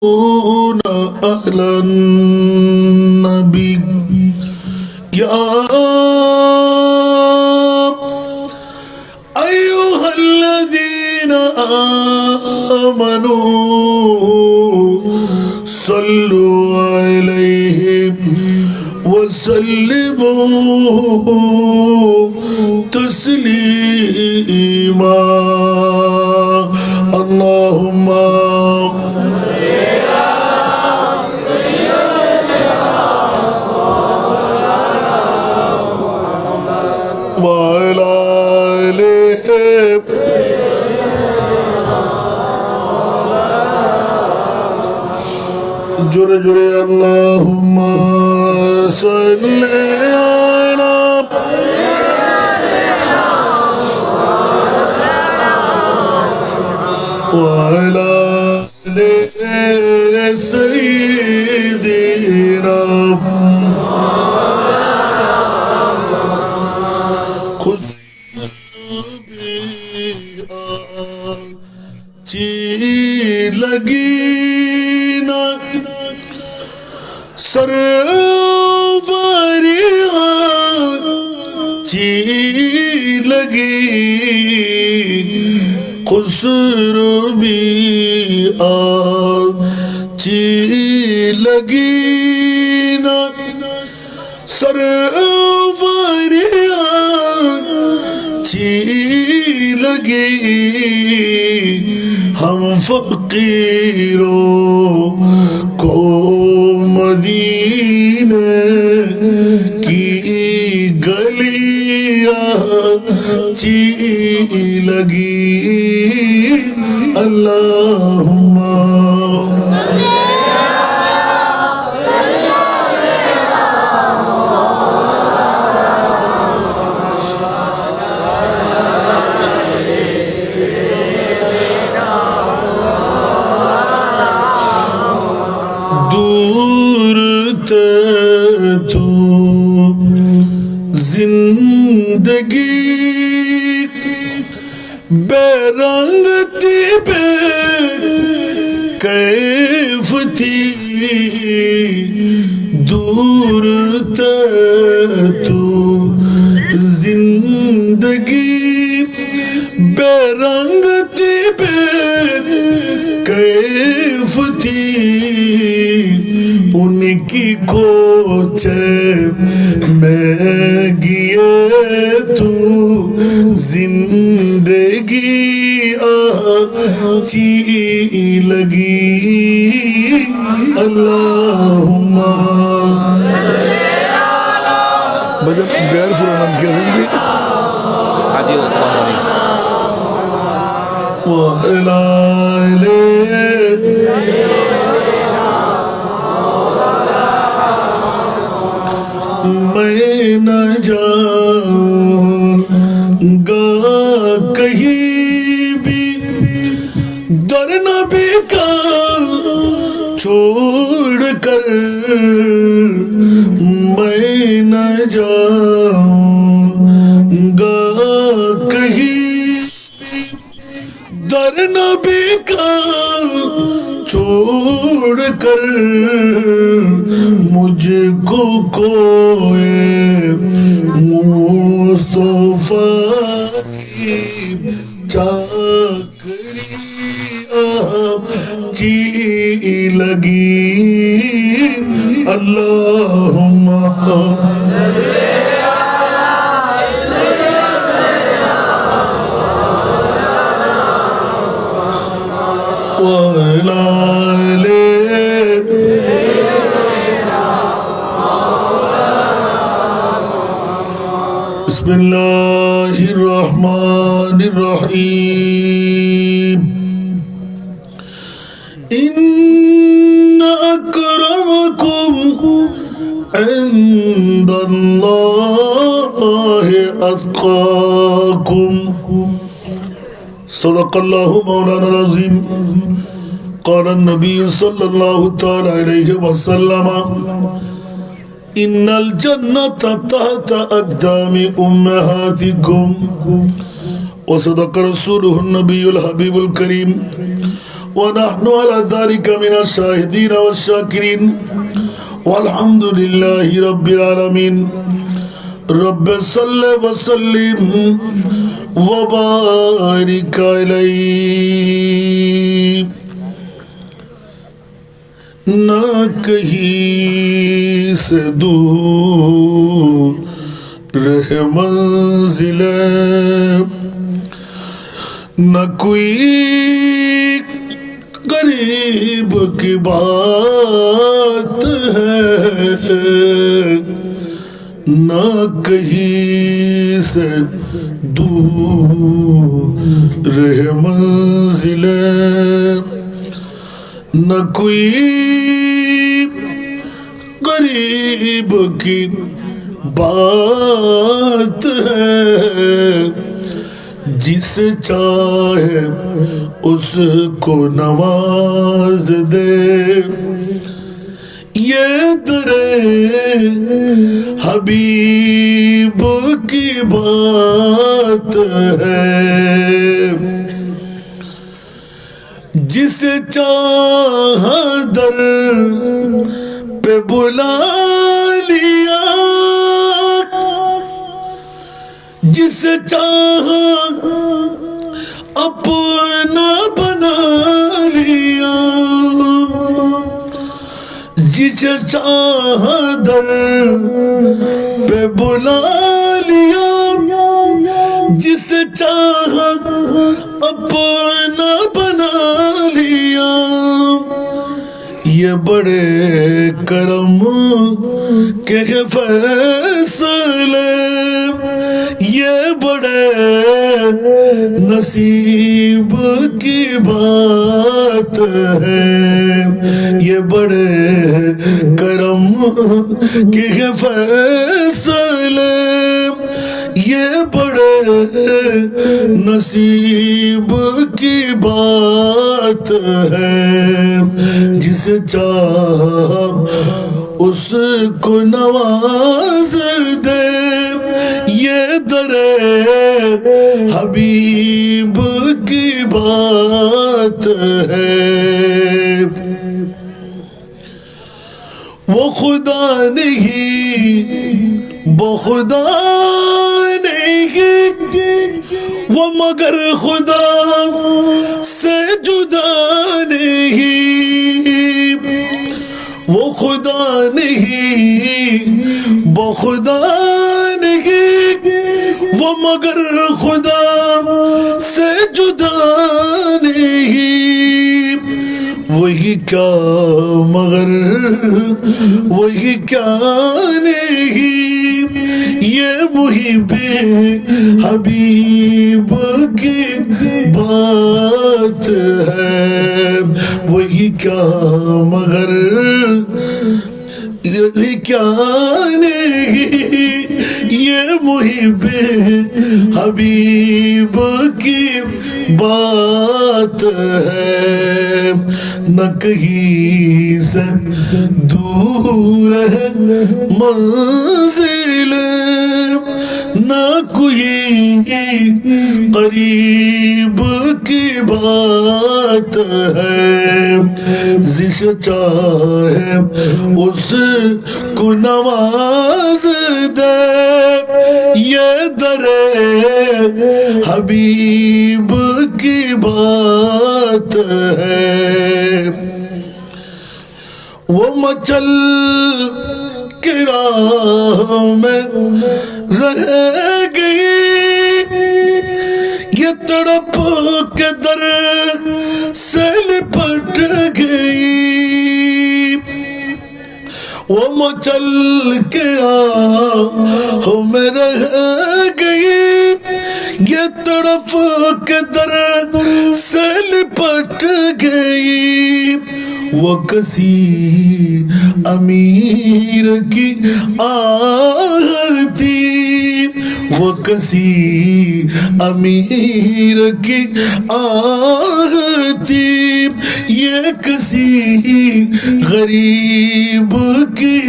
أهل النبي يا أيها الذين آمنوا صلوا عليه وسلموا تسليما اللهم وعلى آله جڑے جڑے اللہم صلی علی وعلى آل سیدنا چی لگی نا سروری چی لگی خسرو بھی چی لگی نا سروری چی لگی ہم فقیروں کو مدینے کی گلیاں چی لگی اللہم زندگی بے رنگ تھی بے کیف تھی دور تھے تو زندگی بے رنگ تھی بے کیف تھی ان کی کوچے میں گئے تو زندگی آچی لگی اللہم بجب بیار فرانم کیا سنگی حاجی عثمان علی وَإِلَىٰ میں نہ جاؤں گا کہیں بھی در نبی کا چھوڑ کر میں نہ جاؤں گا کہیں بھی در نبی کا چھوڑ کر مجھ کو کوئی مصطفیٰ کی چاکری چی لگی اللہم وَعَلَى بسم اللہ الرحمن الرحیم ان اکرمکم عند اللہ اتقاکم صدق اللہ مولانا العظیم قال النبی صلی اللہ تعالی علیہ وسلم ان الجنة تحت اقدام امہاتکم وصدق رسوله النبی الحبیب الکریم ونحن على ذلك من الشاهدين والشاكرين والحمد لله رب العالمين رب صل وسلم وبارك عليه نہ کہیں سے دور رہے منزل نہ کوئی قریب کی بات ہے نہ کہیں سے دور رہے منزل نہ کوئی قریب کی بات ہے جسے چاہے اس کو نواز دے یہ در حبیب کی بات ہے جسے چاہا در پہ بلا لیا جسے چاہا اپنا بنا لیا جسے چاہا در پہ بلا لیا جسے چاہا اپنا بنا لیا یہ بڑے کرم کے فیصلے یہ بڑے نصیب کی بات ہے یہ بڑے کرم کے فیصلے یہ بڑے نصیب کی بات ہے جسے چاہا اس کو نواز دے یہ در حبیب کی بات ہے وہ خدا نہیں وہ خدا نہیں وہ مگر خدا سے جدا نہیں وہ خدا نہیں وہ خدا نہیں وہ مگر خدا سے جدا نہیں وہی کیا مگر وہی کیا نہیں یہ محب حبیب کی بات ہے وہی کیا مگر یہ کیا نہیں یہ محب حبیب کی بات ہے نہ کہیں سے دور ہے منزل نہ کوئی قریب کی بات ہے جسے چاہے اس کو نواز دے یہ در حبیب کی بات ہے وہ مچل کے راہ میں رہ گئی یہ تڑپ کے در سے لپٹ گئی وہ مچل کے راہ میں رہ گئی یہ تڑپ کے در سے لپٹ گئی وہ کسی امیر کی آہ تھی وہ کسی امیر کی آہ تھی یہ کسی غریب کی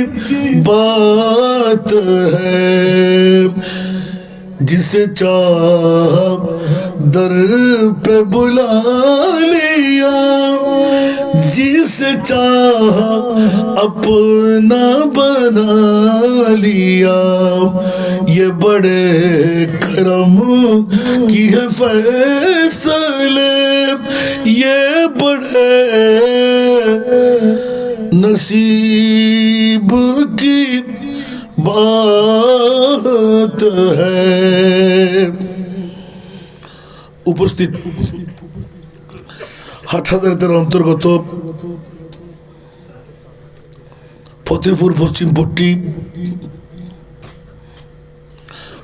بات ہے जिसे चाहा दर पे बुला लिया, जिसे चाहा अपना बना लिया। ये बड़े करम की है फैसले, ये बड़े नसीब की बात है। উপস্থিত হাটহাজারিদের অন্তর্গত ফতেপুর পশ্চিম পট্টি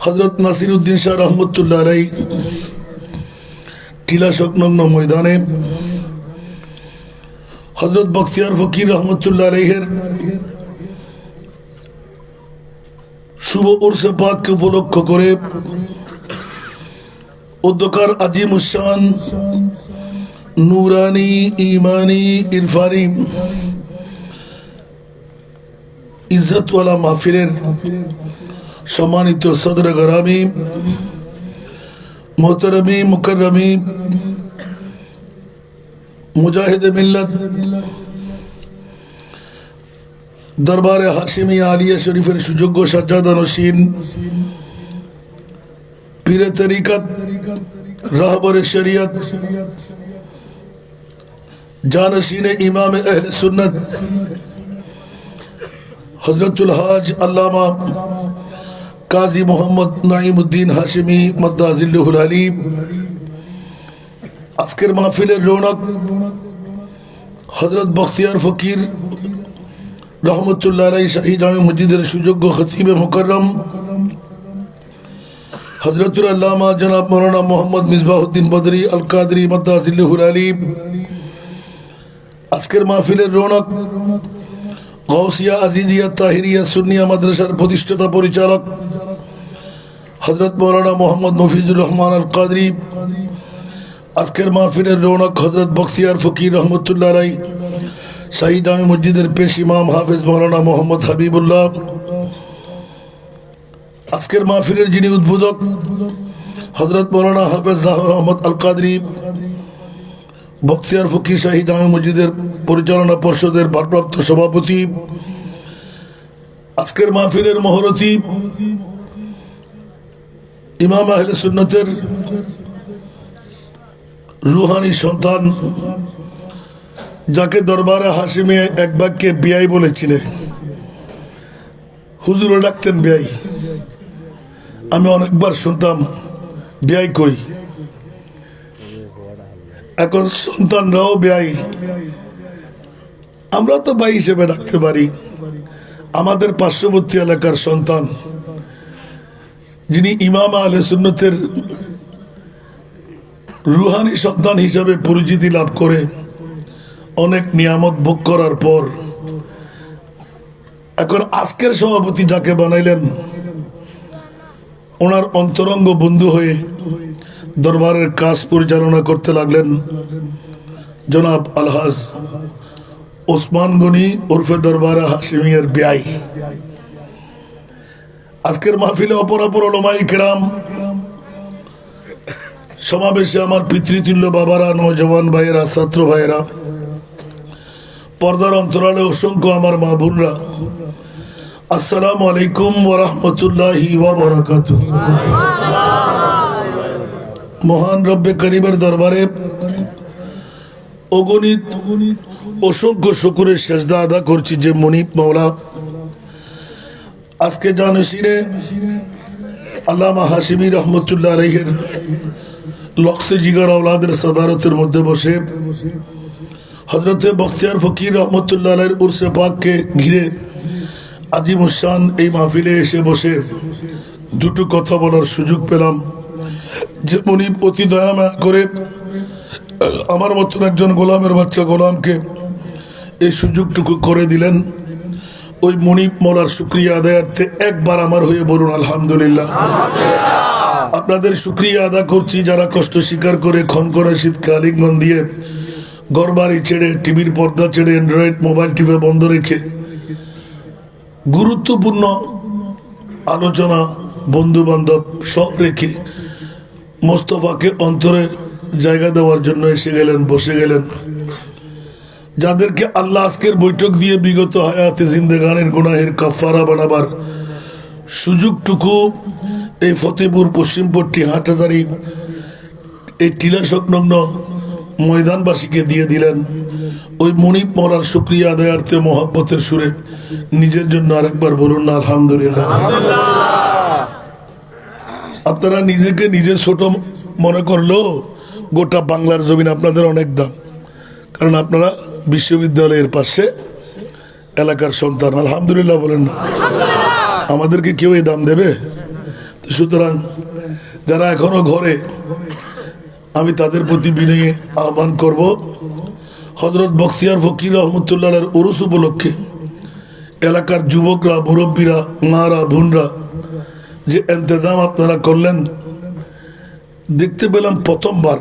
হযরত নাসিরউদ্দিন শাহ রহমতুল্লাহ আলাইহি টিলা সংলগ্ন ময়দানে হযরত বখতিয়ার ফকির রহমতুল্লাহ আলাইহির শুভ উরসে পাককে উপলক্ষ করে উদ্যোকার আজিমুশান নুরানি ইমানি ইরফানি ইজ্জতওয়ালা মাহফিলের সম্মানিত সদর গরামি মোহতারামি মুকাররমি মুজাহিদে মিল্লাত দরবারে হাশিমি আলিয়া শরীফের সুযোগ্য সাজ্জাদা নশীন পীরে তরিকত রাহবরে শরিয়ত জানশীনে ইমামে আহলে সুন্নাত হযরতুল হাজ আল্লামা কাজী মোহাম্মদ নাঈমউদ্দিন হাশিমি মাদ্দাজিল্লুহুল আলিম আজকের মাহফিলের রৌনক হযরত বখতিয়ার ফকির রহমতুল্লাহ আলাইহি শাহী জামে মসজিদের সুযোগ্য খতিবে মুকাররম হযরতুল আল্লামা জনাব মাওলানা মোহাম্মদ মিসবাহউদ্দিন বদরি আল কাদরি মাদ্দাজিল্লুহুল আলিম। আজকের মাহফিলের রৌনক গাউসিয়া আজিজিয়া তাহিরিয়া সুন্নিয়া মাদ্রাসার প্রতিষ্ঠাতা পরিচালক হযরত মাওলানা মোহাম্মদ মফিজুর রহমান আল কাদরি। আজকের মাহফিলের রৌনক হযরত বখতিয়ার ফকির রহমতুল্লাহ আলাইহি শাহী জামে মসজিদের পেশ ইমাম হাফেজ মাওলানা মোহাম্মদ হাবিবুল্লাহ। আজকের মাহফিলের যিনি উদ্বোধক হযরত মাওলানা হাফেজ জাহর আহমদ আল কাদরি, বখতিয়ার ফকির শাহী জামে মসজিদের পরিচালনা পর্ষদের ভারপ্রাপ্ত সভাপতি। আজকের মাহফিলের মহরতী ইমাম আহলে সুন্নতের রুহানি সন্তান, যাকে দরবারে হাশিমে এক বাক্যে বিআই বলেছিলেন। হুজুরও ডাকতেন বিআই। আমি অনেকবার শুনতাম বিআই কই, এখন সন্তানরাও বিআই। আমরা তো ভাই হিসেবে ডাকতে পারি। আমাদের পার্শ্ববর্তী এলাকার সন্তান, যিনি ইমাম আহলে সুন্নতের রুহানি সন্তান হিসাবে পরিচিতি লাভ করে অনেক নিয়ামত ভোগ করার পর এখন আজকের সভাপতি যাকে বানাইলেন, ওনার অন্তরঙ্গ বন্ধু হয়ে দরবারের কাজ পরিচালনা করতে লাগলেন জনাব আলহাজ ওসমান গনি ওরফে দরবারে হাশিমিয়ার বিআই। আজকের মাহফিলে অপরাপর উলামায়ে কেরাম, সমাবেশে আমার পিতৃতুল্য বাবারা, নওজওয়ান ভাইয়েরা, ছাত্র ভাইয়েরা, পর্দার অন্তরালে অসংখ্য আমার মা বোনরা, আসসালামু আলাইকুম ওয়া রাহমাতুল্লাহি ওয়া বারাকাতুহু। মহান রব্বে করিমের দরবারে অগণিত অসংখ্য শুকরের সেজদা আদা করছি যে মনিব মাওলা আজকে জানশীনে আল্লামা হাশিমি রহমতুল্লাহ আলাইহির লখতে জিগার আওলাদের সদারতের মধ্যে বসে হযরতে বখতিয়ার ফকির রহমতুল্লাহ আলাইহির উরসে পাককে ঘিরে আজিমুশান এই মাহফিলে এসে বসে দুটো কথা বলার সুযোগ পেলাম। যে মনিব অতি দয়া মায়া করে আমার মতন একজন গোলামের বাচ্চা গোলামকে এই সুযোগটুকু করে দিলেন, ওই মনিব মৌলার শুকরিয়া আদায়ার্থে একবার আমার হয়ে বলুন আলহামদুলিল্লাহ। আপনাদের শুকরিয়া আদা করছি যারা কষ্ট স্বীকার করে ক্ষণ করে শীতকে আলিঙ্গন দিয়ে ঘরবাড়ি ছেড়ে, টিভির পর্দা ছেড়ে, অ্যান্ড্রয়েড মোবাইল টিভি বন্ধ রেখে গুরুত্বপূর্ণ আলোচনা বন্ধু বান্ধব সব রেখে মোস্তফাকে অন্তরে জায়গা দেওয়ার জন্য এসে গেলেন, বসে গেলেন। যাদেরকে আল্লাহ আজকের বৈঠক দিয়ে বিগত হায়াতে জিন্দেগানের গুনাহের কাফারা বানাবার সুযোগটুকু এই ফতেপুর পশ্চিমপট্টি হাটহাজারী এই টিলা সংলগ্ন ময়দানবাসীকে দিয়ে দিলেন। ওই মনিব মরার শুকরিয়া আদায়ার্থে মহব্বতের সুরে নিজের জন্য আরেকবার বলুন না আলহামদুলিল্লাহ। আপনারা নিজেকে নিজে ছোট মনে করলেও গোটা বাংলার জমিন আপনাদের অনেক দাম, কারণ আপনারা বিশ্ববিদ্যালয়ের পাশে এলাকার সন্তান। আলহামদুলিল্লাহ বলেন না? আমাদেরকে কেউ এই দাম দেবে? সুতরাং যারা এখনো ঘরে, আমি তাদের প্রতি বিনয়ে আহ্বান করব, হযরত বখতিয়ার ফকির রহমতুল্লাহর উরুস উপলক্ষে এলাকার যুবকরা, মুরব্বীরা, মারা, বোনরা যে ইন্তজাম আপনারা করলেন, দেখতে পেলাম প্রথমবার।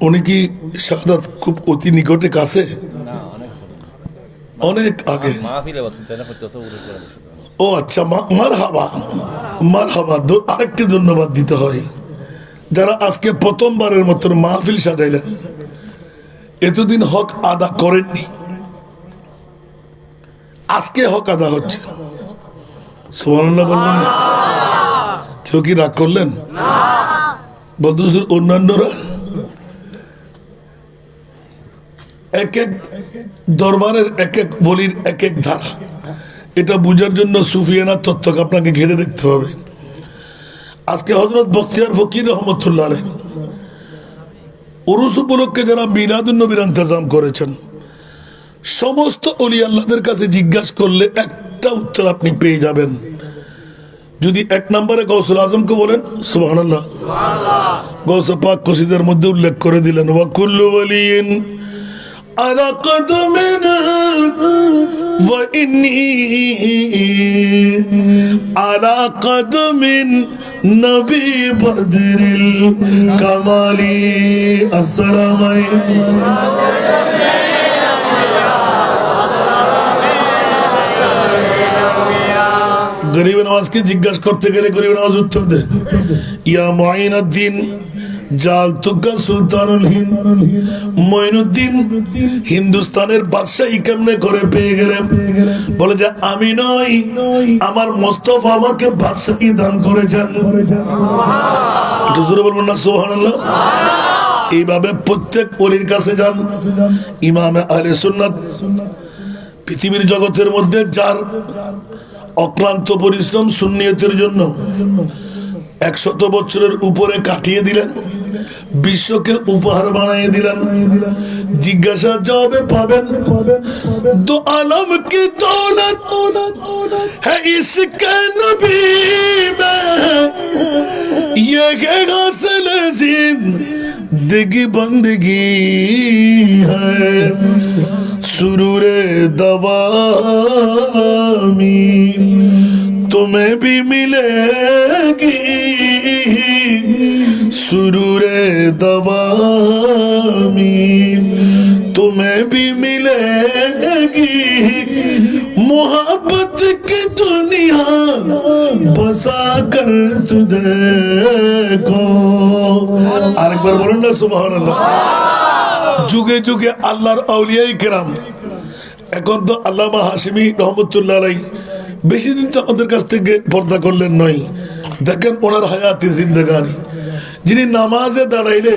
উনি কি শাহাদাত খুব অতি নিকটে কাছে? অনেক আগে। ও আচ্ছা, মারহাবা মারহাবা। আরেকটি ধন্যবাদ দিতে হয় যারা আজকে প্রথমবারের মতো মাহফিল সাজাইলেন, এতদিন হক আদা করেননি, আজকে হক আদা হচ্ছে। সুবহানাল্লাহ বলবেন না? কেউ কি রাগ করলেন? বলতে অন্যান্যরা এক এক দরবারের এক এক বলির এক এক ধারা, এটা বুঝার জন্য সুফিয়ানা তত্ত্বকে আপনাকে ঘিরে দেখতে হবে। আজকে হযরত বখতিয়ার ফকির রহমতুল্লাহ আলাইহি উরুস উপলক্ষে যারা মিলাদুন নবীর ইন্তজাম করেছেন, সমস্ত ওলি আল্লাহদের কাছে জিজ্ঞাসা করলে একটা উত্তর আপনি পেয়ে যাবেন। যদি এক নম্বরে গৌসুল আজমকে বলেন সুবহানাল্লাহ, গৌসে পাক কসিদার মধ্যে উল্লেখ করে দিলেন, ওয়া কুল্লু ওয়ালিয়িন আলা কদমিন ওয়া ইন্নী আলা কদমিন নবী বদরিল কামালি। আসসালামু আলাইকুম। গরিব নওয়াজকে জিজ্ঞাসা করতে গেলে গরিব নওয়াজ উত্তর দে, ইয়া মুঈনুদ্দিন জালতুকা সুলতানুল হিন্দ। মঈনুদ্দিন হিন্দুস্তানের বাদশাহী কেমনে করে পেয়ে গেলেন? বলে যে আমি নই, আমার মোস্তফা আমাকে বাদশাহী দান করেছেন। একটু জোরে বলবেন না সুবহানাল্লাহ? এইভাবে প্রত্যেক ওলির কাছে যান। ইমামে আহলে সুন্নাত পৃথিবীর জগতের মধ্যে যার অক্লান্ত পরিশ্রম সুন্নিয়তের জন্য 100 বছরের উপরে কাটিয়ে দিলেন, বিশ্বকে উপহার বানিয়ে দিলেন। জিজ্ঞাসা জবাবে পাবেন, দো আলম কি দৌলত है इसके नबी में, ये है हासिल जिंदगी बंदगी है, सुरूरे दवामी तुम्हें भी मिलेगी, सुरूरे दवामी तुम्हें भी मिलेगी, मोहब्बत की दुनिया बसा कर तुझे को। আরেকবার বলুন না সুবহানাল্লাহ। যুগে যুগে আল্লাহর আউলিয়ায়ে কেরাম, এখন তো আল্লামা হাশিমি রহমতুল্লাহ আলাইহি বেশি দিন তো আমাদের কাছ থেকে পর্দা করলেন নয়। দেখেন ওনার হায়াতে জিন্দেগানি, যিনি নামাজে দাঁড়াইলে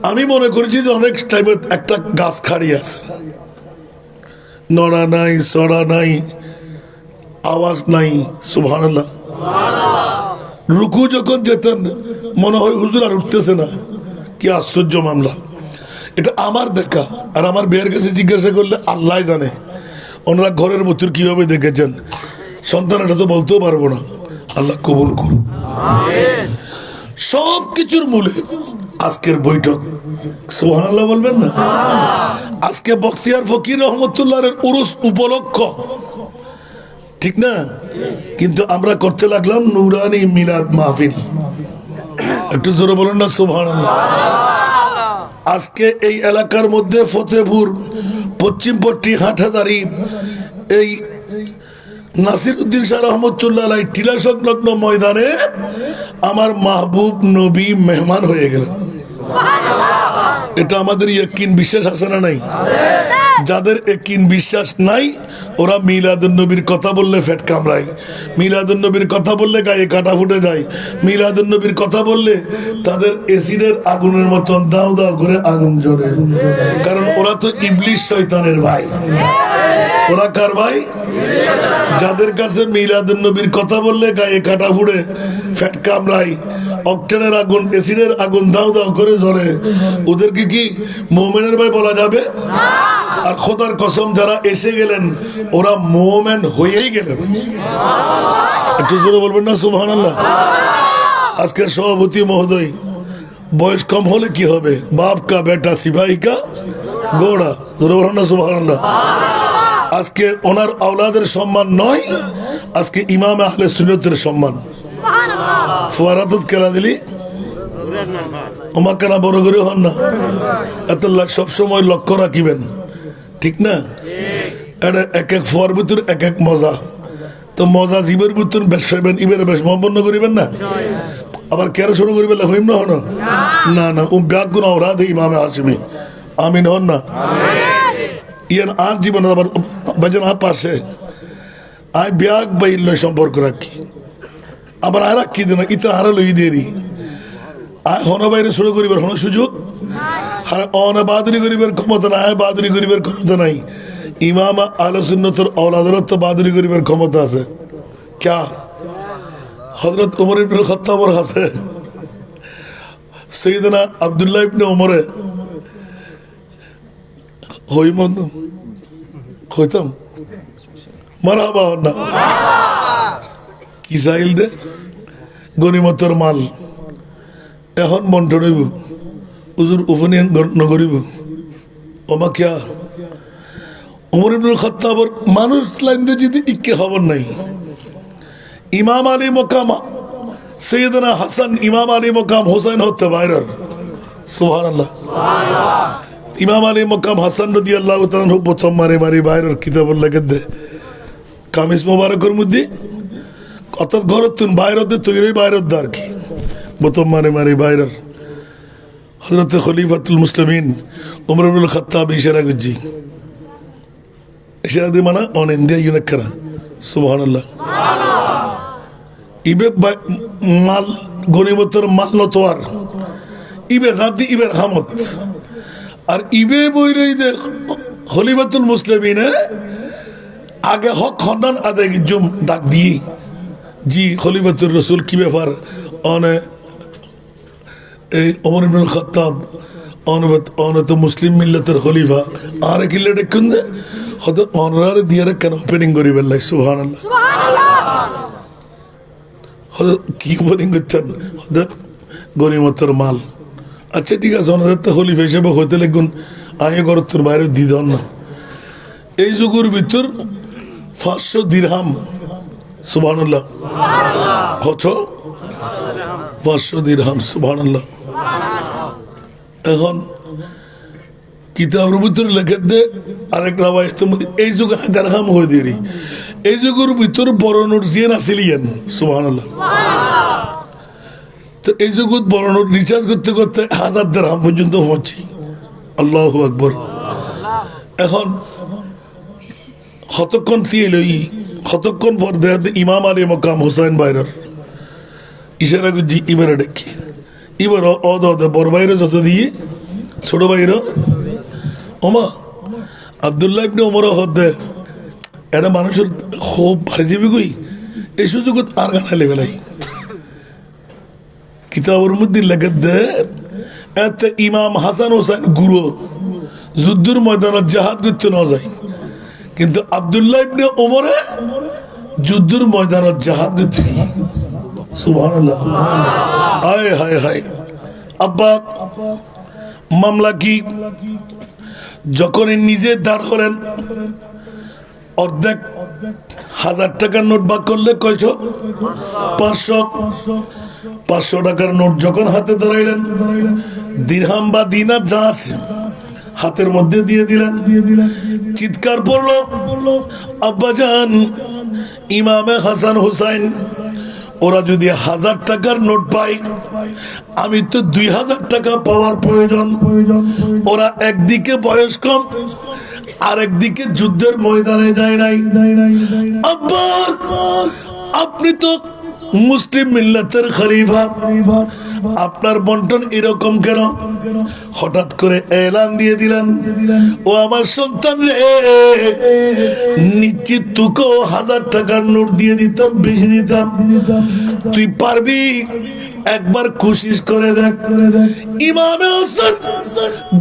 আমি মনে করেছি যে অনেক টাইমে একটা গাছ খাড়ি আছে, নড়া নাই, সড়া নাই, আওয়াজ নাই। সুবহানাল্লাহ। রুকু যখন যেতেন মনে হয় হুজুর আর উঠতেছে না, কি আশ্চর্য মামলা। এটা আমার দেখা, আর আমার বিয়ের কাছে জিজ্ঞাসা করলে আল্লাহ জানে ওনারা ঘরের ভিতর কিভাবে দেখেছেন। সন্তান এটা তো বলতেও পারবো না। আল্লাহ কবুল করুন। সব কিছুর মূলে আজকের বৈঠক। সুবহানাল্লাহ বলবেন না? আজকে বখতিয়ার ফকির রহমতুল্লাহর উরুস উপলক্ষ, ঠিক না? কিন্তু আমরা করতে লাগলাম নুরানি মিলাদ মাহফিল। একটু জোরে বলুন না সুবহানাল্লাহ। আজকে এই এলাকার মধ্যে ফতেপুর পশ্চিমপট্টি হাটহাজারী এই নাসিরউদ্দিন শাহ রহমতুল্লাহ আলাইহি টিলা সংলগ্ন ময়দানে আমার মাহবুব নবী মেহমান হয়ে গেলেন। এটা আমাদের ইয়াকিন বিশ্বাস আছে না নাই? যাদের ইয়াকিন বিশ্বাস নাই ওরা মিলাদুন নবীর কথা বললে ফেট কামড়ায়, মিলাদুন নবীর কথা বললে গায়ে কাটা ফুটে যায়, মিলাদুন নবীর কথা বললে তাদের এসিডের আগুনের মতন দাও দাও করে আগুন জ্বলে। কারণ ওরা তো ইবলিস শয়তানের ভাই। ওরা কার ভাই? যাদের কাছে মিলাদুন নবীর কথা বললে গায়ে কাটা ফুটে, ফ্যাট কামড়ায়, অকটেনের আগুন, এসিডের আগুন দাও দাও করে জ্বলে, ওদেরকে কি মুমিনের ভাই বলা যাবে? আর খোদার কসম যারা এসে গেলেন ওরা মুমিন হয়েই গেলেন। একটু জোরে বলবেন না সুবহানাল্লাহ। আজকের সভাপতি মহোদয় বয়স কম হলে কি হবে? বাপ কা বেটা সিপাহী কা ঘোড়া। জোরে বলবেন না সুবহানাল্লাহ। আজকে ওনার আওলাদের সম্মান নয়, আজকে ইমাম আহলে সুন্নতের সম্মান। ফুয়ারাত কেলা দিলি ওমাকে না বড় করে হন না, এত সবসময় লক্ষ্য রাখিবেন, ঠিক না? এটা এক এক ফুয়ার ভিতর এক এক মজা। তো মজা জীবের ভিতর বেশ হইবেন, ইবের বেশ মহব্বন্ন করিবেন না। আবার কেন শুরু করিবেন হইম না হন না না ও ব্যাগ গুণ ওরা ইমামে হাসিমি আমিন হন না। ইয়ার আর জীবন আবার বাজেন আর পাশে আই ব্যাগ বাইল সম্পর্ক রাখি, আবার আর রাখি দিন ইতা আরো লই দেরি আয় হন বাইরে শুরু করিবার হন সুযোগ, আর অন বাদুরি করিবার ক্ষমতা নাই, বাদুরি করিবার ক্ষমতা নাই। ইমাম আহলে সুন্নতের আওলাদের তো বাদুরি করিবার ক্ষমতা আছে। ক্যা হযরত ওমর ইবনে খাত্তাবের কাছে সাইয়েদনা আব্দুল্লাহ ইবনে ওমরে হইমন হইতাম মারহাবা না কি চাইল দে গনিমতের মাল এখন বন্টন হইব, হুজুর উপনিয়ন নগরিব ওমা কিয়া ওমর ইবনুল খাত্তাবের মানুষ লাইন দিয়ে যদি ইকে খবর নাই। ইমাম আলী মকাম সৈয়দনা হাসান, ইমাম আলী মকাম হোসেন হতে বাইরের সুবহানাল্লাহ। ইমাম আলী মকাম হাসান রাদিয়াল্লাহু তাআলা প্রথম মারি মারি বাইরের কিতাবুল লেগে দে কামিজ মোবারকের মধ্যে অর্থাৎ ঘরের তুন বাইরতে তৈরি বাইরের দ্বার কি প্রথম মারি মারি বাইরের হযরত খলিফাতুল মুসলিমিন ওমর ইবনুল খাত্তাব ইশারা গুজি ইশারা দি মানা অন ইন্ডিয়া ইউনাকরা সুবহানাল্লাহ। ইবে মাল গনিমতের মাল নতোয়ার ইবে জাতি ইবের হামত আর ইবে বইরই দে খলিফাতুল মুসলিমিনে আগে হক খন্ডন আদায় জুম ডাক দিয়ে জি খলিফাতুর রসুল কি ব্যাপার অনে এই ওমর ইবনুল খাত্তাব অনে তো মুসলিম মিল্লাতের খলিফা আর কিল্লে ডেকুন দে হয়তো অনারে দিয়ে কেন ওপেনিং করি বেল্লাই সুবহানাল্লাহ কি ওপেনিং করতেন গনিমতের মাল। আচ্ছা ঠিক আছে ওনাদের তো খলিফা হিসেবে হইতে লাগুন আগে গরত্তর বাইরে দিয়ে দেন না। এই যুগের ভিতর 500 দিরহাম সুবহানাল্লাহ কত 500 দিরহাম সুবহানাল্লাহ। এখন কিতাবের ভিতরে লেখে দে আরেক রাওয়ায়াতের মধ্যে এই যুগে দিরহাম হয়ে দেরি এই যুগের ভিতর বড় নোট জিয়ান আসিলিয়েন সুবহানাল্লাহ। তো এই যুগত বড় নোট রিচার্জ করতে করতে 1000 দিরহাম পর্যন্ত পৌঁছি। আল্লাহু আকবার। এখন কতক্ষণ দিয়ে লই কতক্ষণ পর দেখাতে ইমাম আলী মকাম হোসেন বাইরের ইশারা গুজি এবারে দেখি এবার অদ বড় বাইরে যত দিয়ে ছোট বাইরে ওমা আব্দুল্লাহ ইবনে ওমর হদে এটা মানুষের খুব ভারী জীবী কই এই সুযোগত আর গানা লেবেলাই কিতাবের মধ্যে লেগে দে এতে ইমাম হাসান হোসেন গুরু যুদ্ধের ময়দানত জাহাদ করতে না যায়, কিন্তু আব্দুল্লাহ ইবনে ওমরে যুদ্ধের ময়দানত জাহাদ করতে সুবহানাল্লাহ। হায় হায় হায় আব্বা মামলা কি যখন নিজে দাঁড় করেন অর্ধেক 1000 টাকার নোট বাক করলে কয়শো 500 টাকার নোট যখন হাতে ধরাইলেন দিরহাম বা দিনার যা আছে হাতের মধ্যে দিয়ে দিলেন চিৎকার পড়লো আব্বাজান ইমামে হাসান হুসাইন ওরা যদি 1000 টাকার নোট পায়, আমি তো 2000 টাকা পাওয়ার প্রয়োজন। ওরা একদিকে বয়স কম, আর একদিকে যুদ্ধের ময়দানে যায় নাই। আব্বা, আপনি তো মুসলিম মিল্লাতের খলিফা, আপনার বন্টন এরকম কেন? হঠাৎ করে এলান দিয়ে দিলেন, ও আমার সন্তান রে, নিশ্চিত তোকেও 1000 টাকার নোট দিয়ে দিতাম, বেশি দিতাম, তুই পারবি? একবার কোশিশ করে দেখ। ইমামে হাসান,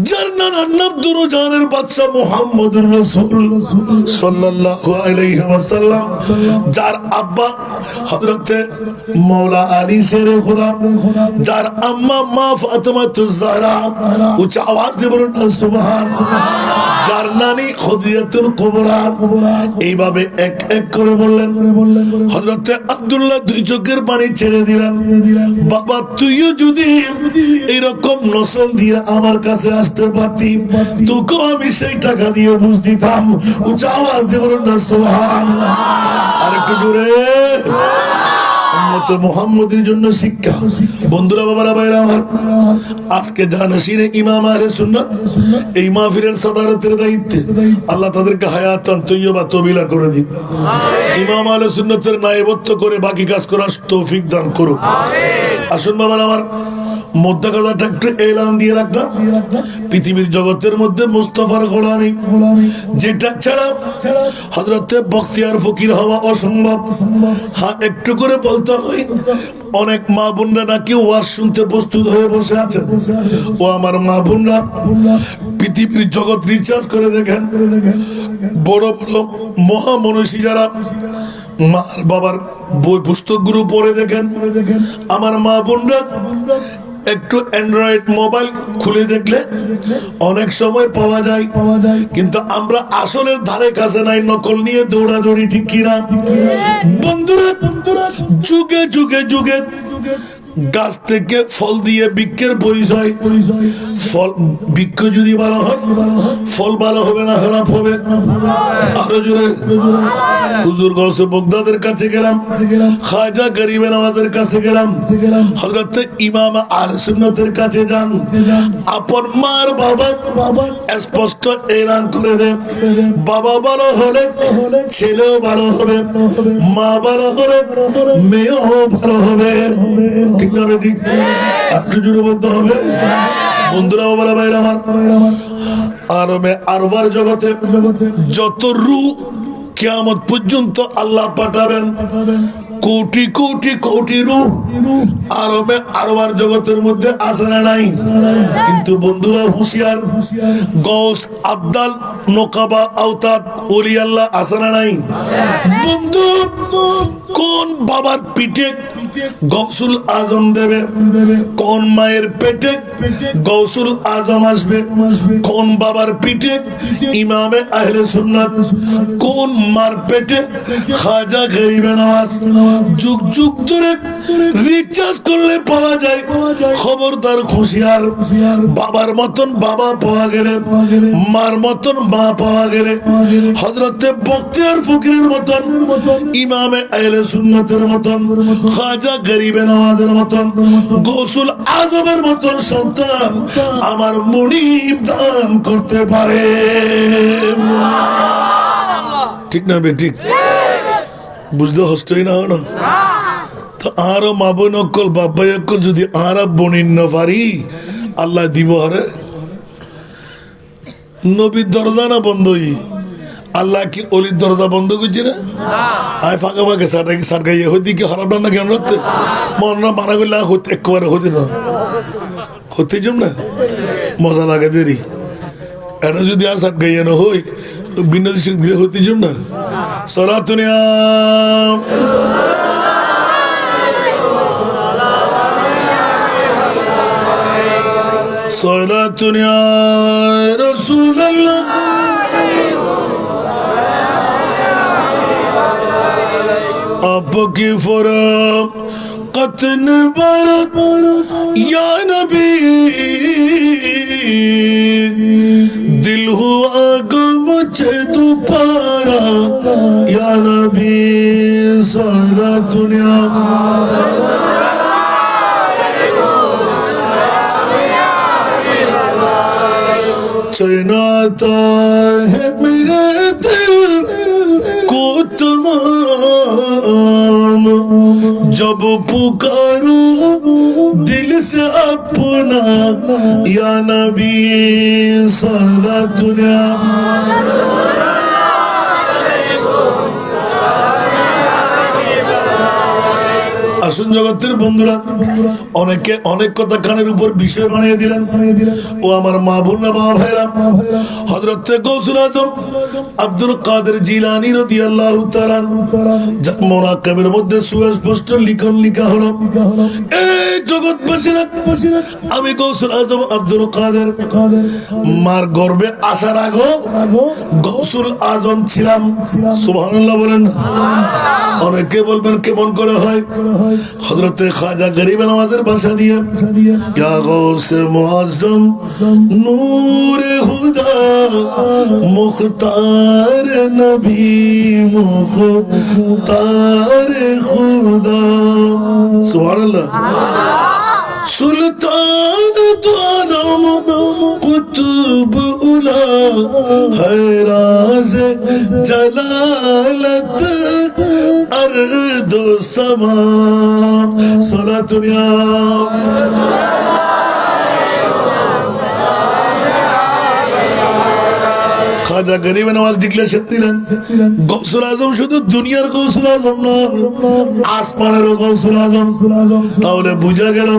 যার নানার নাম দুরুজানের বাদশা মুহাম্মদুর রাসূল সাল্লাল্লাহু আলাইহি ওয়াসাল্লাম, যার আব্বা হযরতে মাওলা আলী শেরে খোদা, যার আম্মা মা ফাতেমাতুজ জাহরা, উচ্চ আওয়াজ দিয়ে বলুন সুবহানাল্লাহ, যার নানি খদিজাতুল কুবরা। এইভাবে এক এক করে বললেন। হযরতে আব্দুল্লাহ দুই চোখের পানি ছেড়ে দিলেন, বাবা তুইও যদি এরকম নসল দিয়ে আমার কাছে আসতে পারতি, তোকেও আমি সেই টাকা দিয়ে বুঝ দিতাম। উচ্চ আওয়াজ দিয়ে বলুন না সুবহানাল্লাহ। আর একটু জোরে। মুহাম্মদের জন্য শিক্ষা। বন্ধুরা, বাবারা, ভাইরা আমার, আজকে জানশিনে ইমাম আহলে সুন্নাত এই মাহফিলের সাদারতের দায়িত্বে আল্লাহ তাদেরকে হায়াতান তৈয়বা তবিলা করে দিন। ইমাম আহলে সুন্নাতের নায়েবত্ব করে বাকি কাজ করার তৌফিক দান করুন। আসুন বাবার আমার, মধ্যে কথাটা একটু এলান দিয়ে রাখলাম। পৃথিবীর জগতের মধ্যে মুস্তাফার গোলামি, যেটা ছাড়া হযরতে বখতিয়ার ফকির হওয়া অসম্ভব। হ্যাঁ, একটু করে বলতে হয়, অনেক মা বোনরা নাকি ওয়াজ শুনতে প্রস্তুত হয়ে বসে আছে। ও আমার মা বোনরা, পৃথিবীর জগৎ রিচার্জ করে দেখেন। বড় বড় মহামনীষী যারা মার বাবার বই পুস্তকগুলো পড়ে দেখেন। আমার মা বোনরা একটু অ্যান্ড্রয়েড মোবাইল খুলে দেখলে অনেক সময় পাওয়া যায়, কিন্তু আমরা আসলের ধারে কাছে নাই, নকল নিয়ে দৌড়াদৌড়ি, ঠিক কিনা? বন্ধুরা, যুগে যুগে যুগে গাছ থেকে ফল দিয়ে বৃক্ষের পরিচয়। ফল বৃক্ষ যদি ভালো হয়, ফল ভালো হবে না খারাপ হবে? আরো জোরে। হুজুর গৌসে বগদাদের কাছে গেলাম, খাজা গরিবে নওয়াজের কাছে গেলাম, হযরত ইমাম আহলে সুন্নাতের কাছে যান। আপন মার বাবা স্পষ্ট এলান করে দেন, বাবা ভালো হলে ছেলেও ভালো হবে, মা ভালো হলে মেয়েও ভালো হবে। ঠিক না ঠিক? একটু জুড়ে বলতে হবে। বন্ধুরা, বাবারা, ভাইরা আমার, আরবার জগতে যত রূহ কিয়ামত পর্যন্ত আল্লাহ পাঠাবেন, কোটি কোটি কোটি রূহ আরবার জগতের মধ্যে আছে না নাই? কিন্তু বন্ধুরা হুঁশিয়ার, গৌস, আবদাল, নোকাবা, আওতাদ, ওলি আল্লাহ আছে না নাই? বন্ধু, কোন বাবার পিঠে গৌসুল আজম দেবে? কোন মায়ের পেটে গৌসুল আজম আসবে? কোন বাবার পিঠে ইমামে আহলে সুন্নাত? কোন মার পেটে খাজা গরিবে নওয়াজ? যুগ যুগ ধরে রিচার্জ করলে পাওয়া যায়। খবরদার হুঁশিয়ার, বাবার মতন বাবা পাওয়া গেলে, মার মতন মা পাওয়া গেলে, হযরতে বখতিয়ার ফকিরের মতন, ইমামে আহলে সুন্নাতের মতন, খাজা গরিবে নওয়াজের মতন, গৌসুল আজমের মতন সন্তান আমার মুনিব দান করতে পারে। ঠিক না বেঠিক? বুঝতে হস্তই না হলো তো। আরো মা বোন অকল বাবাই অকল যদি আর বনিন না পারি, আল্লাহ দিব হরে। নবীর দরজা না বন্ধই, আল্লাহ কি অলির দরজা বন্ধ করছে না? আয় ফাঁকা ফাঁকে সারগাইয়ে হইতে কি খারাপ না কেন হচ্ছে? মনরা মানা করলে হতে একেবারে হতে না, হতে জম না মজা লাগে দেরি। এটা যদি আর সারগাইয়ে না হই তো ভিন্ন দেশে দিলে হতে জম না। সলাতুনিয়া সলাতুনিয়া রাসূলুল্লাহ आपकी फरकत मुबारक या नबी, दिल हुआ गम मुझे दोबारा ইয়া নবী সালাতুন ইয়া चैनाता है मेरे दिल को तमाम जब पुकारो दिल से अपना या नबी सलातुना আসুন জগতের বন্ধুরা অনেকে অনেক কথা কানের উপর বিষয় বানিয়ে দিলেন ও আমার মা বোনরা বাবা ভাইরা হযরত গৌসুল আজম আব্দুল কাদের জিলানী রাদিয়াল্লাহু তাআলা যার মুনাকাবের মধ্যে সুস্পষ্ট লিখন লিখা হলো এই জগৎবাসীরা আমি গৌসুল আজম আব্দুল কাদের মার গর্ভে আসার আগে গৌসুল আজম ছিলাম সুবহানাল্লাহ বলেন। অনেকে বলবেন কেমন করে হয় हजरत ख्वाजा गरीब नवाज़ेर भाषा दिया या गौसे मुअज़्ज़म नूर खुदा मुख्तार नबी मुख्तार खुदा सुभान अल्लाह सुल्तान द्वारम कुतुब उला है राज जलालत अर्द समा सलातुन या খাজা গরিব নওয়াজ ডিক্লেরেশন দিলেন গৌসুল আজম শুধু দুনিয়ার গৌসুল আজম না আসমানেরও গৌসুল আজম। তাহলে বুঝা গেল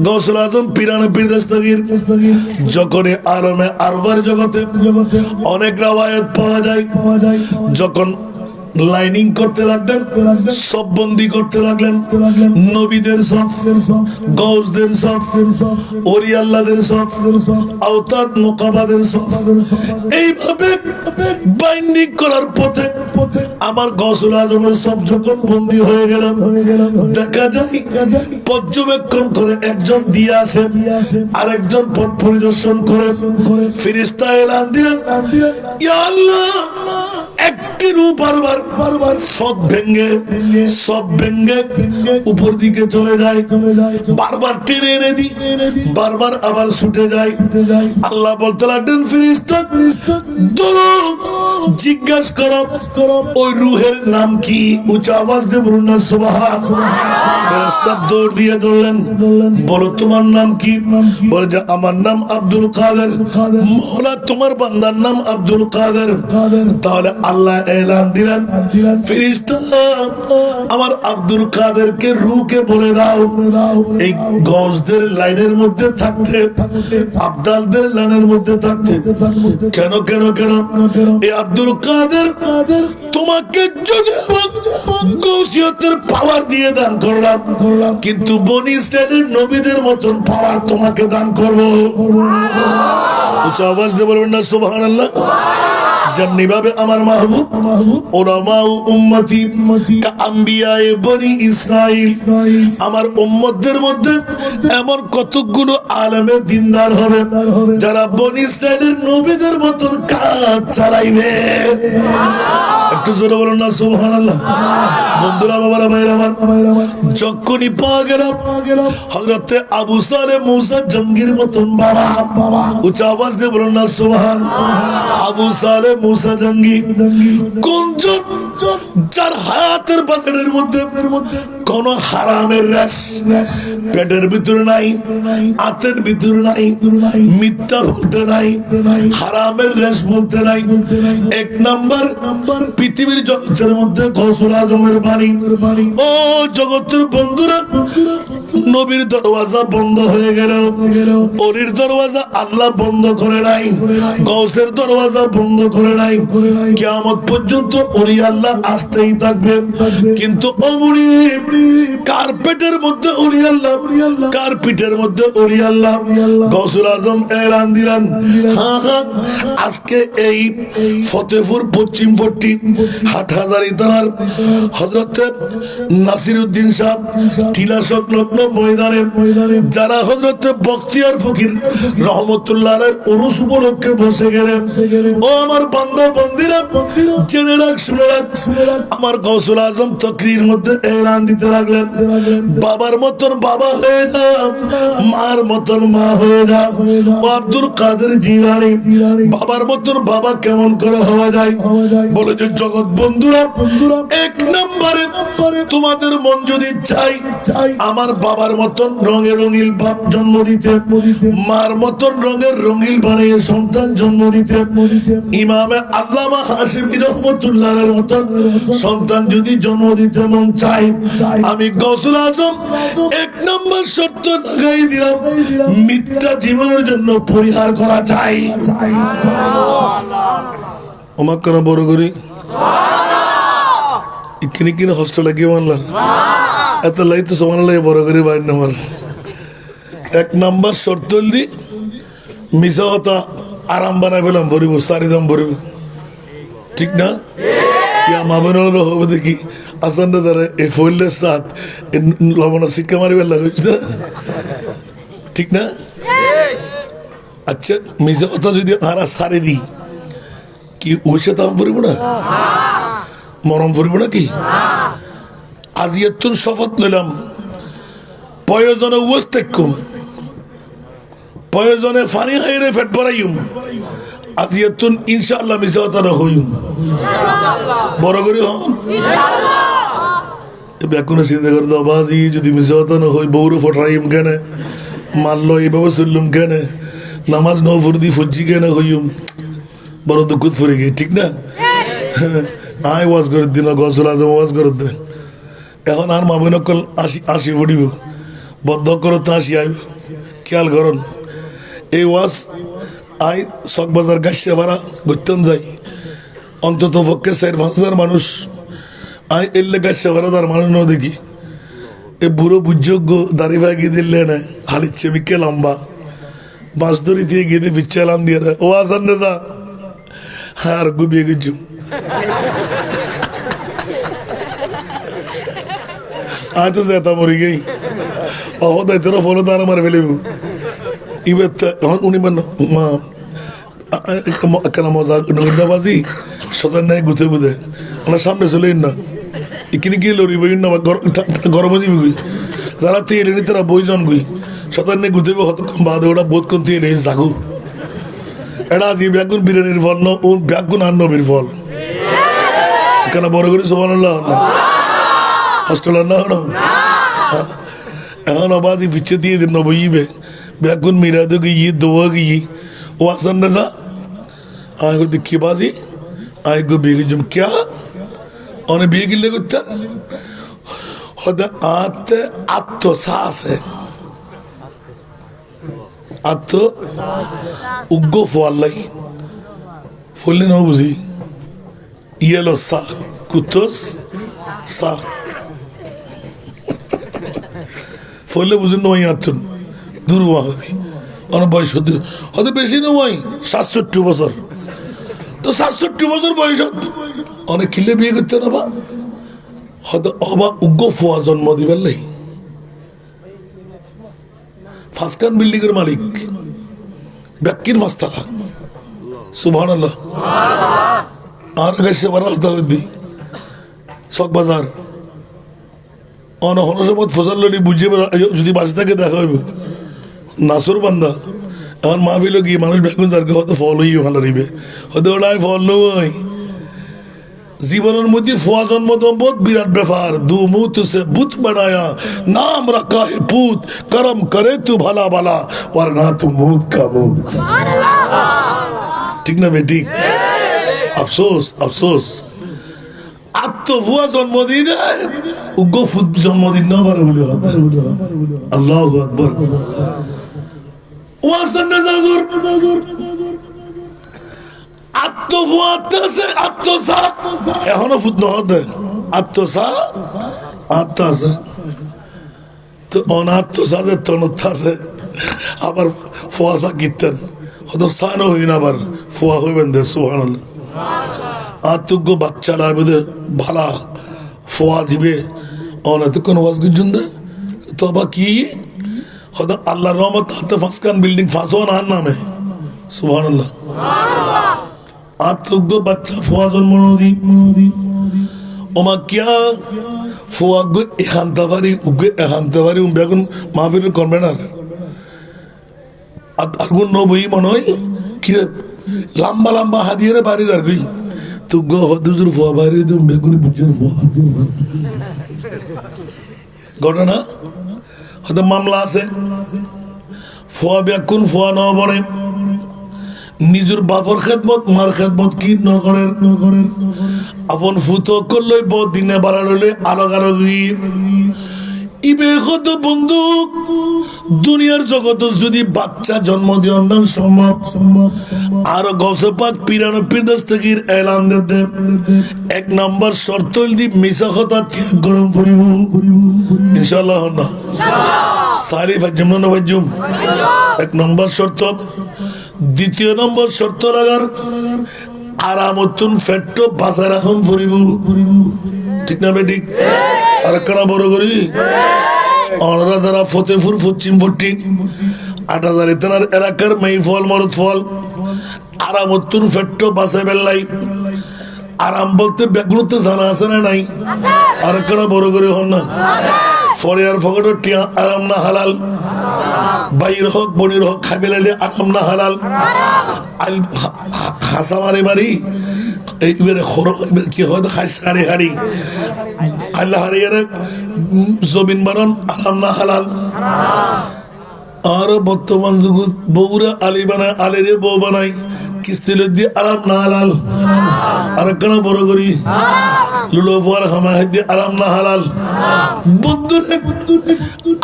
গৌসুল আজম পিরানে পীর দস্তগীর যখনই আলমে আরবার জগতে অনেক রাওয়ায়াত পাওয়া যায় যখন লাইনিং করতে লাগলেন সব বন্দি করতে লাগলেন নবীদের সব গৌসদের সব ওলি আল্লাহদের সব আওতাদ মুকাবাদের সব এইভাবে বাইন্ডিং করার পথে আমার গৌসুল আজমের সব যখন বন্দি হয়ে গেল দেখা যায় পর্যবেক্ষণ করে একজন দিয়ে আসে আরেকজন পথ পরিদর্শন করে ফেরেশতা এলান দিলেন ইয়া আল্লাহ একটি রূপ বারবার সব ভেঙে উপর দিকে চলে যায় বারবার টেনে এনে দি বারবার আবার ছুটে যায় আল্লাহ বলতে লাগলেন ফেরেশতা ধরো জিজ্ঞাসা করো ওই রূহের নাম কি উচ্চ আওয়াজ দিয়ে বলুন না সুবহান। ফেরেশতা দৌড় দিয়ে ধরলেন বলো তোমার নাম কি বলে যে আমার নাম আব্দুল কাদের। মওলা তোমার বান্দার নাম আব্দুল কাদের। তাহলে আল্লাহ এলান দিলেন ফেরেশতা আমার আব্দুল কাদেরকে রূহকে বলে দাও এই গৌসদের লাইনের মধ্যে থাকতে আব্দালদের লাইনের মধ্যে থাকতে কেন কেন কেন এই আব্দুল কাদের তোমাকে যদি গৌসিয়তের পাওয়ার দিয়ে দান করলাম কিন্তু বনি ইসরাইলের নবীদের মতন পাওয়ার তোমাকে দান করবো। উচ্চ আওয়াজ দিয়ে বলবেন না সুবহানাল্লাহ। যেমনি ভাবে আমার মাহবুব উলামা ও উম্মতি কা আম্বিয়ায়ে বনি ইসরাইল আমার উম্মতদের মধ্যে এমন কতগুলো আলেমে দিনদার হবে যারা বনি ইসরাইলের নবীদের মতন কাজ চালাইবে। একটু জোরে বলুন না সুবহানাল্লাহ। বন্ধুরা বাবারা ভাইরা আমার যখনই পাওয়া গেল হযরত আবু সালে মুসা জঙ্গির মতন বাবা উচ্চ আওয়াজ দিয়ে বলুন না সুবহান। আবু সালে মুসা জঙ্গি কোনজন যার হায়াতের বাজারের মধ্যে কোন হারামের রেশ পেটের ভিতরে নাই হাতের ভিতরে নাই মিথ্যা বলতে নাই হারামের রেশ বলতে নাই। এক নাম্বার পৃথিবীর জগতের মধ্যে গৌসুল আজমের বাণী ও জগতের বন্ধুরা নবীর দরওয়াজা বন্ধ হয়ে গেল ওলির দরওয়াজা আল্লাহ বন্ধ করে নাই গৌসের দরওয়াজা বন্ধ করে নাই কিয়ামত পর্যন্ত ওলি আল্লাহ আসতেই থাকবে, কিন্তু অমুড়ি কার্পেটের মধ্যে উড়ি আল্লাহ, কার্পেটের মধ্যে উড়ি আল্লাহ। গৌসুল আজম এলান দিলেন, হ্যাঁ হ্যাঁ, আজকে এই ফতেপুর পশ্চিম পট্টি হাটহাজারী থানার হযরত নাসিরউদ্দিন সাহেব টিলা সংলগ্ন ময়দানে যারা হযরত বখতিয়ার ফকির রহমতুল্লাহ আলাইহির উরুস উপলক্ষে বসে গেলেন, ও আমার বান্দা বান্দীরা, জেনে রাখ, শুনে রাখ, আমার গৌসুল আজম তকরীর মধ্যে এলান দিতে লাগলেন, বাবার মতন বাবা হয়ে যা, মার মতন মা হয়ে যা। ও আব্দুল কাদের জিলানী, বাবার মতন বাবা কেমন করে হওয়া যায়? বলে যে জগৎ বন্ধুরা, এক নম্বরে তোমাদের মন যদি চাই আমার বাবার মতন রঙের রঙিল বাপ জন্ম দিতে, মার মতন রঙের রঙিল বানিয়ে সন্তান জন্ম দিতে, ইমামে আল্লামা হাশিমি রহমতুল্লাহর মতন সন্তান যদি জন্ম দিতে মন চাই, আমি গৌসুল আজম এক নম্বর শর্ত লাগাই দিলাম, মিথ্যা জীবনের জন্য পরিহার করা চাই। আমার কেন বড় করি কিনে কিনে হোস্টেলে গিয়ে মানলাম এত লাই তো সমান লাগে বড় করে বাইর নামার। এক নাম্বার শর্ত দি মিশা হতা আরাম বানাই পেলাম ভরিব, সারি দাম ভরিব, ঠিক না? ইয়া মাবেন হবে দেখি আসানটা তারা এই ফইলের সাথ লবণা শিক্ষা মারিবার লাগে, ঠিক না? আচ্ছা মিশা হতা যদি আরা সারি দিই কি ওই সাথে আমি ভরিব না, মরম ভরিব না কি? আজি এত শপথ নিলাম, প্রয়োজনে উস তেকুম, প্রয়োজনে ফানি খাইরে ফেট ভরাইম, আজি এত ইনশাআল্লাহ মিশা হতা হইম, বড় করে হন ব্যাকুনে চিন্তা করে দাও বাজি যদি মিশা হতা না হই, বউরে ফটাইম কেন, মারল এইভাবে চললুম কেন, নামাজ ন ফুরদি ফজ্জি কেন হইম, বড় দুঃখ ফুরে গিয়ে, ঠিক না? আয় ওয়াজ করে দিন, গৌসুল আজম ওয়াজ করে দেন, এখন আর মা বোন আসি পড়িব, বদ্ধ করতে আসি আইব, খেয়াল করুন। এই ওয়াজ আই চকবাজার গাছিয়া ভাড়া গত্যম যাই, অন্তত পক্ষে 4-5 হাজার মানুষ আই এলে গাছিয়া ভাড়া তার মানুষ ন দেখি, এ বুড়ো বুঝযোগ্য দাড়ি ভাই গিয়ে দিলে না হালিচ্ছে মিকে লম্বা বাঁশ দড়ি দিয়ে গিয়ে দিয়ে পিচ্ছে এলাম দিয়ে ও আসান রে যা, হ্যাঁ আর গুবিয়ে গেছু আয় তো যেতা মরি গেই অহ দায়িত্ব ফলো তো আর আমার ফেলিব ইবে উনি কেন মজা বাজি সতার নাই গুছে বুঝে ওনার সামনে চলে না এখানে গিয়ে লড়িব না গরমে যাবি যারা তেল এনে তারা বইজন গুই সতার নেই গুতেব হত বাদে ওটা বোধ কোন তেল এই জাগু এটা আজকে ব্যাগুন বিরিয়ানির ফল ন ও ব্যাগুন আর নবীর ফল কেন বড় করে সমান না হস্টেল না হলো এখন আবাজি পিছিয়ে দিয়ে দিন নবইবে ব্যাগুন মিরা দো গিয়ে দোয়া গিয়ে ও আসান না যা আয় গো দেখি বাজি আয় গো বেগে জম ক্যা অনেক বিয়ে গিলে করতেন হতে আত্ম আত্মশ্বাস আত্ম উগ্র ফোয়াল্লাই ফুললে ন বুঝি ইয়েলো সা কুতোস সা ফুললে বুঝুন নয় আত্মন দুর্বা হতে অনেক বয়স হতে বেশি নয় 67 বছর তো 67 বছর বয়স অনেক খিলে বিয়ে করতে না বা হয়তো অবা উগ্র ফোয়া জন্ম দিবেন লাই ফাসকান বিল্ডিং এর মালিক ব্যাকির ফাস্তারা সুবহানাল্লাহ আর গাছে বানাল দি চক বাজার অন হনসমত ফসল ললি বুঝিয়ে যদি বাঁচে থাকে দেখা হইব নাসুর বান্দা এখন মাহফিল কি মানুষ বেগুন তার হয়তো ফল হই ভালো নিবে হয়তো ওটাই ফল নয় জীবনের মধ্যে ফোয়া জন্ম তো বহুত বিরাট ব্যাপার দু মুত সে বুত বানায়া নাম রাখা হে পুত করম করে তু ভালা ভালা वरना तू মুত কা মুত ঠিক না বেটি আফসোস আফসোস আত্ম ফুয়া জন্মদিন উগ্র ফুট জন্মদিন না পারে বলে আল্লাহু আকবার ওয়াসান নাজুর আত্মফুয়াতে আছে আত্মসাত এখনো ফুট নহতে আত্মসা আত্মা আছে তো অনাত্মসাজের তনত্থা আছে আবার ফোয়াশা কীর্তন হত সানো হইন আবার ফোয়া হইবেন দে সুবহানাল্লাহ আত্মজ্ঞ বাচ্চা লাগবে ভালা ফোয়া দিবে অনাতে কোনো ওয়াজ গুজন দে তো আবার কি হত আল্লাহর রহমত হাতে ফাঁসকান বিল্ডিং ফাঁসো না নামে সুবহানাল্লাহ আত্মজ্ঞ বাচ্চা ফোয়া জন্ম নদী ওমা কিয়া ফোয়া গো এখানতে পারি বেগুন মাহফিল করবেন আর গুণ নবই মনে হয় কি লম্বা লম্বা হাদিয়ে বাড়ি দাঁড় গই তো গো হদুজুর ফোয়া বাড়ি তুমি বেগুনি বুঝছেন ফোয়া ঘটনা হয়তো মামলা আছে ফোয়া বেগুন ফোয়া ন বনে নিজের বাপর খেদমত মার খেদমত কি নগরের আপন ফুতো করলে দিনে বাড়া লইলে আরগি ইবে কত বন্ধু দুনিয়ার জগত যদি বাচ্চা জন্ম দিয়ে সম্ভব আরো গৌসে পাক পিরানো পিরদাস থেকে এলান দিতে এক নাম্বার শর্ত দি মিশা কথা গরম করিব ইনশাআল্লাহ না সারি ফাজুম না ফাজুম এক নম্বর শর্ত দ্বিতীয় নম্বর শর্ত লাগার আরামতুন ফেট্টো বাজার এখন ফুরিব ঠিক না বেঠিক আর কানা বড় করি অনরা যারা ফতেপুর পশ্চিম পট্টি ৮০০০ ইতানার এলাকার মেই ফল মরদ ফল আরামতুন ফেট্টো বাসে বেল্লাই আরাম বলতে বেগুনতে জানা আছে না নাই আর কানা বড় করে হন না ফরিয়ার ফকট টিয়া আরাম না হালাল বাইর হোক বনির হোক খাবে লাইলে আরাম না হালাল হাসা মারি মারি এইবারে কি হয় খাইস হাড়ি হাড়ি আল্লাহ হাড়িয়ারে জমিন বানন আরাম না হালাল আর বর্তমান যুগত বউরা আলি বানায় আলিরে বউ বানাই কিস্তি দিয়ে আরাম না হালাল আর কেন বড় করি লুলো ফুয়ার খামা দিয়ে আরাম না হালাল বন্ধুরে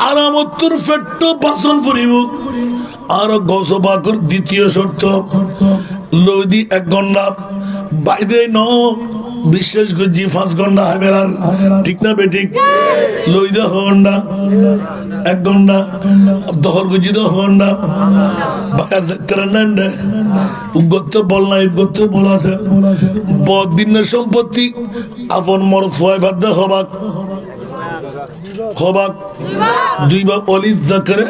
আরামত্তর ফেট্টো বাসন পরিব আর গৌস বাকর দ্বিতীয় শর্ত লৌদি 1 ঘন্টা বাইদে ন বিশেষ গজি 5 ঘন্টা হাবেলার ঠিক না বেঠিক লইদা ঘন্টা 1 ঘন্টা দহর গজি 10 ঘন্টা বাকা যেতের নান্ডে উগত বল নাই উগত বল আছে বদিনের সম্পত্তি আপন মরদ ফুয়াই বাদ হবাক হবাক দুই ভাগ অলিদ যাকরে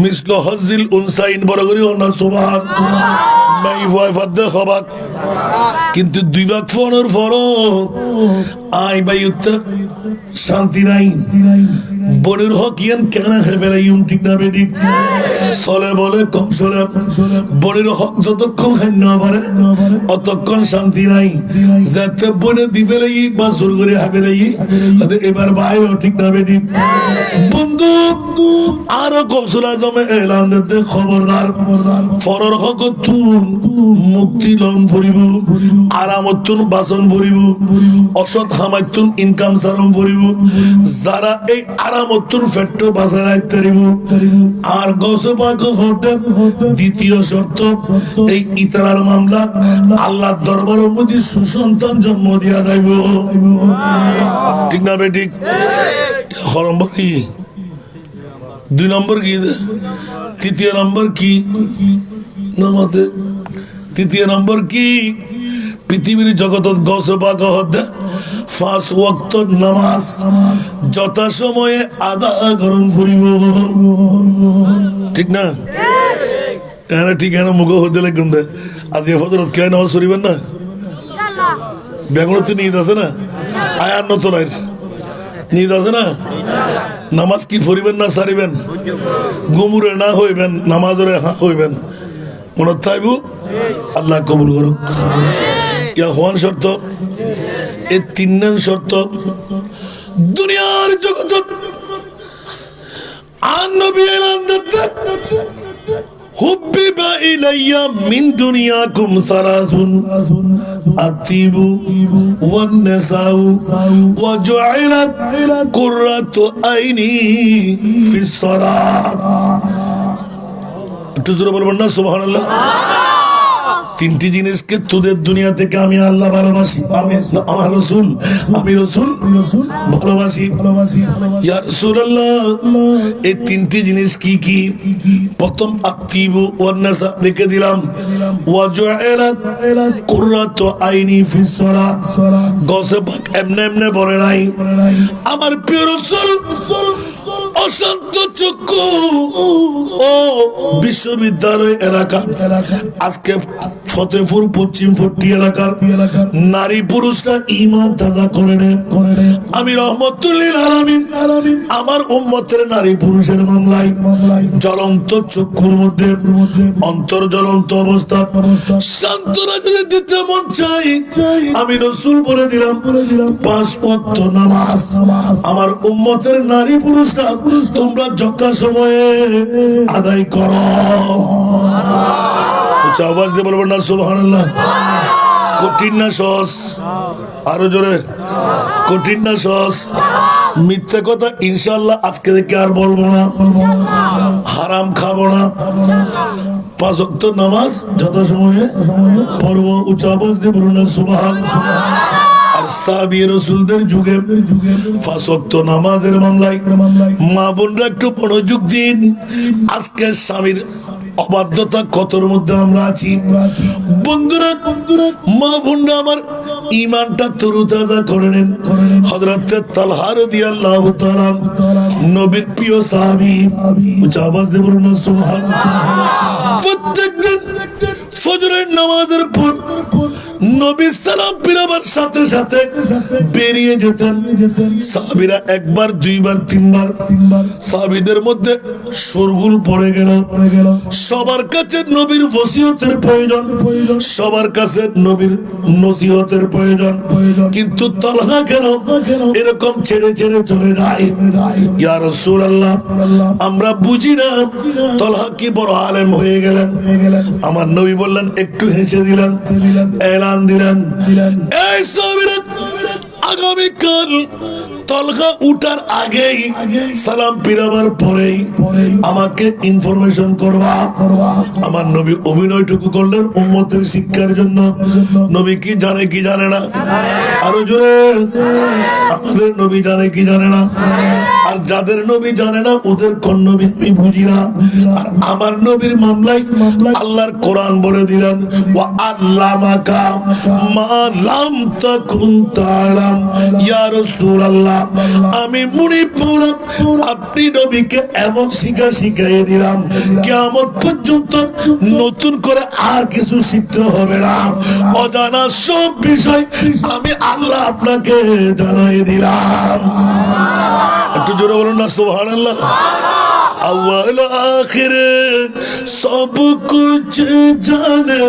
মিসল হজিল উনসাইন বড় করি না সুবহান মাই ফুয়াই বাদ হবাক কিন্তু দুই ভাগ ফোনের ফরো আই বাই উত্তর শান্তি নাই বনের হকিয়ান কেন হেফেলাইম ঠিক না বেটি চলে বলে কম চলে বনের হক যতক্ষণ খান্য পারে অতক্ষণ শান্তি নাই যাতে বনে দিবে লাগি বা জোর করে হাবে লাগি এবার বাইরে ঠিক না বেটি বন্ধু আরো কৌশলা জমে এলান দিতে খবরদার ফরর হক তুন মুক্তি লন ভরিব আরামতুন বাসন ভরিব অসৎ হামাইতুন ইনকাম সারম ভরিব যারা এই আরামতুন ফেট্টো বাজার আইতে দিব আর গসবাক হতে দ্বিতীয় শর্ত এই ইতারার মামলা আল্লাহর দরবারের মধ্যে সুসন্তান জন্ম দিয়া যাইব ঠিক না বেঠিক নম্বর কি 2 নম্বর কি তৃতীয় নম্বর কি নামাতে তৃতীয় নম্বর কি পৃথিবীর জগতত গসবাক হতে 5 ওয়াক্ত নামাজ যথা সময়ে আদা গ্রহণ করিব ঠিক না ঠিক না মুখ হতে লাগুন দে আজ ফজরত কে নামাজ পড়িবেন না বেগুনতে নিদ আছে না আয়ার নতুন নিদ আছে না নামাজ কি পড়িবেন না সারিবেন গুমুরে না হইবেন নামাজরে হা হইবেন মনে থাকবো আল্লাহ কবুল করুক ইয়া হওয়ান শর্ত এই 3 নং শর্ত দুনিয়ার জগত আন নবী এলান দিতে হুব্বিবা ইলাইয়া মিন দুনিয়াকুম সালাসুন আতিবু ওয়ান নিসাউ ওয়া জুইলাত কুররাতু আইনি ফিস সালাত একটু জোরে বলবেন না সুবহানাল্লাহ তিনটি জিনিসকে তোদের দুনিয়া থেকে আমি আল্লাহ ভালোবাসি, আমি আমার রসুল, আমি রসুল ভালোবাসি। ইয়া রাসূলুল্লাহ, এই তিনটি জিনিস কি কি? প্রথম আক্তিবু ওয়ান নাসা রেখে দিলাম, ওয়া জুইলাত কুররাতু আইনি ফিস সালাত। গসে পাক এমনে এমনে বলে নাই, আমার প্রিয় রসুল অশান্ত চক্ষু ও বিশ্ববিদ্যালয় এলাকা, আজকে ফতেপুর পশ্চিম ফট্টি এলাকার নারী পুরুষরা ঈমান তাজা করে নেয়। আমি রহমতুল্লিল আলামিন আমার উম্মতের নারী পুরুষের মামলায় জ্বলন্ত চক্ষুর মধ্যে অন্তর জ্বলন্ত অবস্থা শান্তরা যদি দিতে মন চাই, আমি রসুল বলে দিলাম 5 ওয়াক্ত নামাজ আমার উম্মতের নারী পুরুষরা তোমরা যথা সময়ে আদায় করো। আওয়াজ দিয়ে বলবেন না সুবহানাল্লাহ। কঠিন না সহজ? আরো জোরে, কঠিন না সহজ? মিথ্যে কথা ইনশাআল্লাহ আজকে থেকে আর বলবো না, হারাম খাবো না, 5 ওয়াক্ত নামাজ যথা সময়ে পড়ব। উচ্চ আওয়াজ দিয়ে বলুন না সুবহানাল্লাহ। আর সাহাবী রাসূলদের যুগে 5 ওয়াক্ত নামাজের মামলায় মা বোনরা একটু মনোযোগ দিন। আজকে স্বামীর অবাধ্যতা কতর মধ্যে আমরা আছি বন্ধুরা, মা বোনরা আমার ঈমানটা তরুতাজা করে নেন। হযরত তালহা রাদিয়াল্লাহু তাআলা নবীর প্রিয় সাহাবী, উচ্চ আওয়াজ দিয়ে বলুন না সুবহানাল্লাহ। প্রত্যেকদিন ফজরের নামাজের পর নবী সালাম ফিরাবার সাথে সাথে বেরিয়ে যেতেন। সাহাবীরা একবার দুইবার তিনবার, সাহাবীদের মধ্যে শোরগোল পড়ে গেল। সবার কাছে নবীর ওসিয়তের প্রয়োজন, সবার কাছে নবীর নসিহতের প্রয়োজন, কিন্তু তালহা কেন এরকম ছেড়ে ছেড়ে চলে যায়? ইয়া রাসূলুল্লাহ, আমরা বুঝি না তালহা কি বড় আলেম হয়ে গেলেন। আমার নবী বললেন, একটু হেসে দিলেন, এলান দিলেন, এই সাহাবীরা আগামীকাল তালহা উঠার আগেই সালাম ফিরাবার পরেই আমাকে ইনফরমেশন করবা। আমার নবী অভিনয়টুকু করলেন উম্মতের শিক্ষার জন্য। নবী কি জানে কি জানে না? আরো জোরে, আমাদের নবী জানে কি জানে না? আর যাদের নবী জানে না ওদের কোন নবী আমি বুঝি না। আর আমার নবীর মামলায় আল্লাহর কোরআন বলে দিলেন, ওয়া আল্লামাকা মা লাম তাকুন তাআলাম। ইয়া রাসূলুল্লাহ, আমি মুনিব মাওলা আপনি নবীকে এমন শিখাইয়ে দিলাম কিয়ামত পর্যন্ত নতুন করে আর কিছু শিখতে হবে না। অজানা সব বিষয় আমি আল্লাহ আপনাকে জানাই দিলাম। একটু জোরে বলুন না সুবহানাল্লাহ। अव्वल आखिर सब कुछ जाने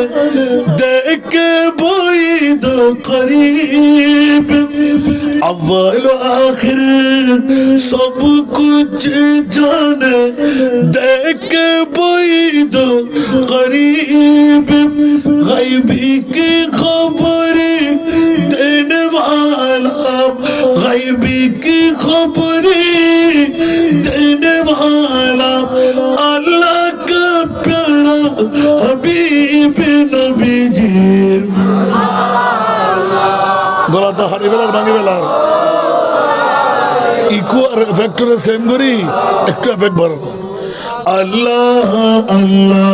देख बोई दो करीब। अव्वल आखिर सब कुछ जाने देख बोई दो करीब। गैबी की खबर देने वाला, गैबी की खबर देने वाला अल्लाह का प्यारा हबीब नबी जी। গলা তো হারিয়ে ফেলার ভাঙে ফেলার ইকো আর এফেক্টরে সেম করি, একটু এফেক্ট বাড়ো। আল্লাহ আল্লাহ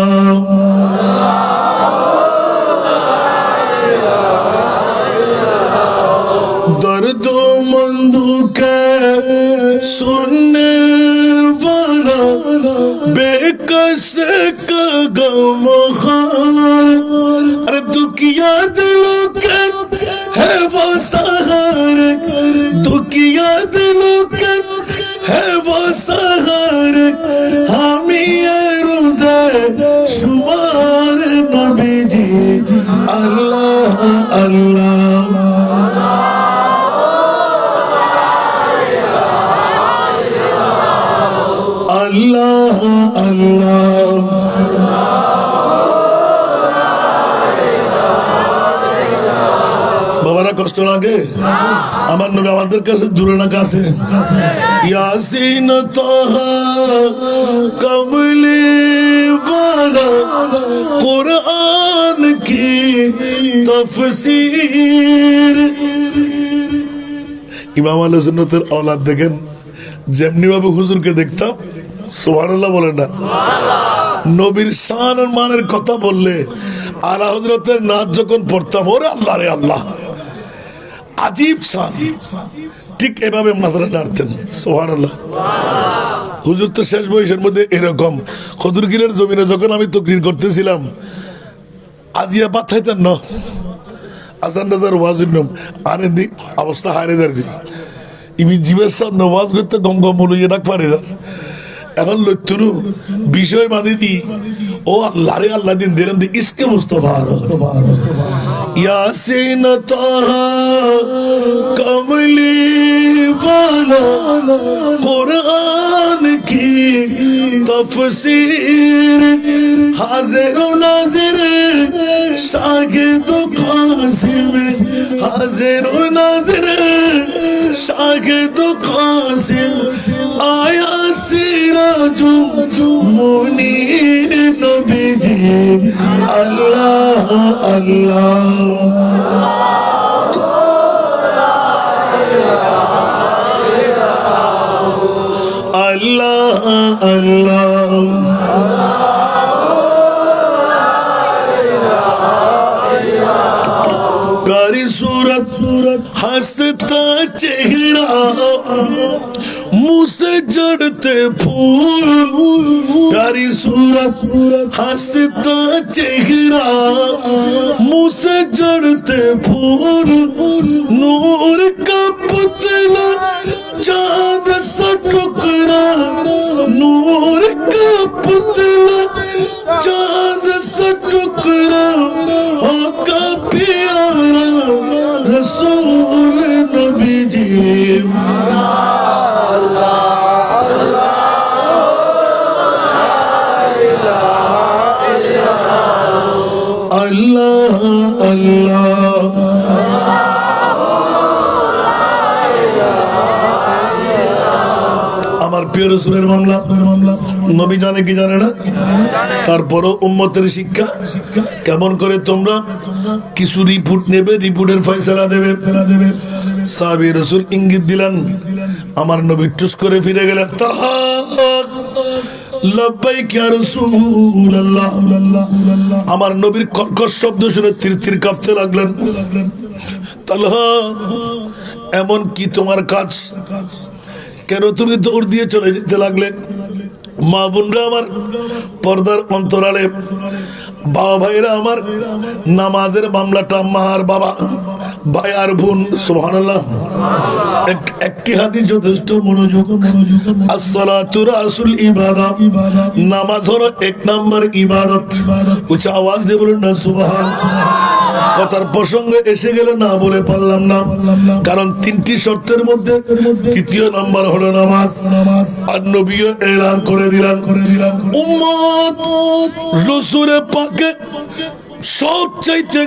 दर्द मंद के सुनने वाला बेकस का गमखार। अरे दुखिया दिलों के है वो सहारे, दुखिया दिलों के है वो सहारे। हामी रोज़े शुमार नबी जी। अल्लाह अल्लाह अल्लाह अल्लाह। बाबारा কষ্ট লাগে? আমার নবী আমাদের কাছে দূরে না কাছে? ইয়াসিন তাহা কমলি वाला कुरान की तफसीर। ইমাম আহলে সুন্নাতের औलाद দেখেন যেমনি ভাবে হুজুরকে দেখতাম, সুবহানাল্লাহ বলেন না? নবীর শান আর মানের কথা বললে আলা হযরতের নাচ যখন পড়তাম, ওরে আল্লাহ রে আল্লাহ, আজীব শান, ঠিক এভাবে মাথাটা নাড়তেন। সুবহানাল্লাহ। হুজুর তো শেষ বয়সের মধ্যে এরকম খদুরগিরের জমিনে যখন আমি তকরির করতেছিলাম, আজিয়া বাথাইতেন না আসান রাজার ওয়াজুর নাম আনেন্দি অবস্থা হারে যাবি ইবি জীবের সামনে ওয়াজ করতে গম গম বলে ডাক পারে না। এখন লইতুনু বিষয় বাঁধি দি ও আল্লাহ রে আল্লাহ দিন দিলেন দি ইসকে মুস্তফা ইয়াসিন তাহা কমলি वाला कुरान की तफसीर हाजिर नाजिर शागिद कासिम हाजिर नाजिर शागिद कासिम आया सिराजु मुनीर नबी जी अल्लाह अल्लाह अल्लाह अल्लाह कारी सूरत सूरत हंसता चेहरा मुँह से जड़ते फूल कारी सूरत सूरत हंसता चेहरा मुँह से जड़ते फूल नूर का पुतला चाँद सा टुकड़ा नूर का पुतला चाँद सा टुकड़ा होगा प्यारा रसूल नबी जी अल्लाह अल्लाह আমার প্রিয় রাসূলের মামলা নবী জানে কি জানে না? তারপরও উম্মতের শিক্ষা কেমন করে তোমরা কিছু রিপোর্ট নেবে, রিপোর্টের ফয়সালা দেবে। সাহাবী রাসূল ইঙ্গিত দিলেন, আমার নবী টুস করে ফিরে গেলেন। তালহা লব্বাইক ইয়া রাসূলুল্লাহ। আমার নবীর কর্কশ শব্দ শুনে তির তির কাঁপতে লাগলেন। তালহা এমন কি তোমার কাজ, কেন তুমি দৌড় দিয়ে চলে যেতে লাগলে? মা বোনরা আমার পর্দার অন্তরালে, বাবা ভাইরা আমার নামাজের মামলাটা মার বাবা ভাই আর বোন সুবহানাল্লাহ একটি হাদিস যথেষ্ট মনোযোগ। আসসালাতু রাসুল ইবাদত, নামাজ হলো এক নাম্বার ইবাদত। উচ্চ আওয়াজ দিয়ে বলুন না সুবহানাল্লাহ। কথার প্রসঙ্গে এসে গেলে না বলে পারলাম না, কারণ তিনটি শর্তের মধ্যে তৃতীয় নাম্বার হলো নামাজ। আর নবীও এলান করে দিলেন উম্মত রাসূলে পাকে সবচাইতে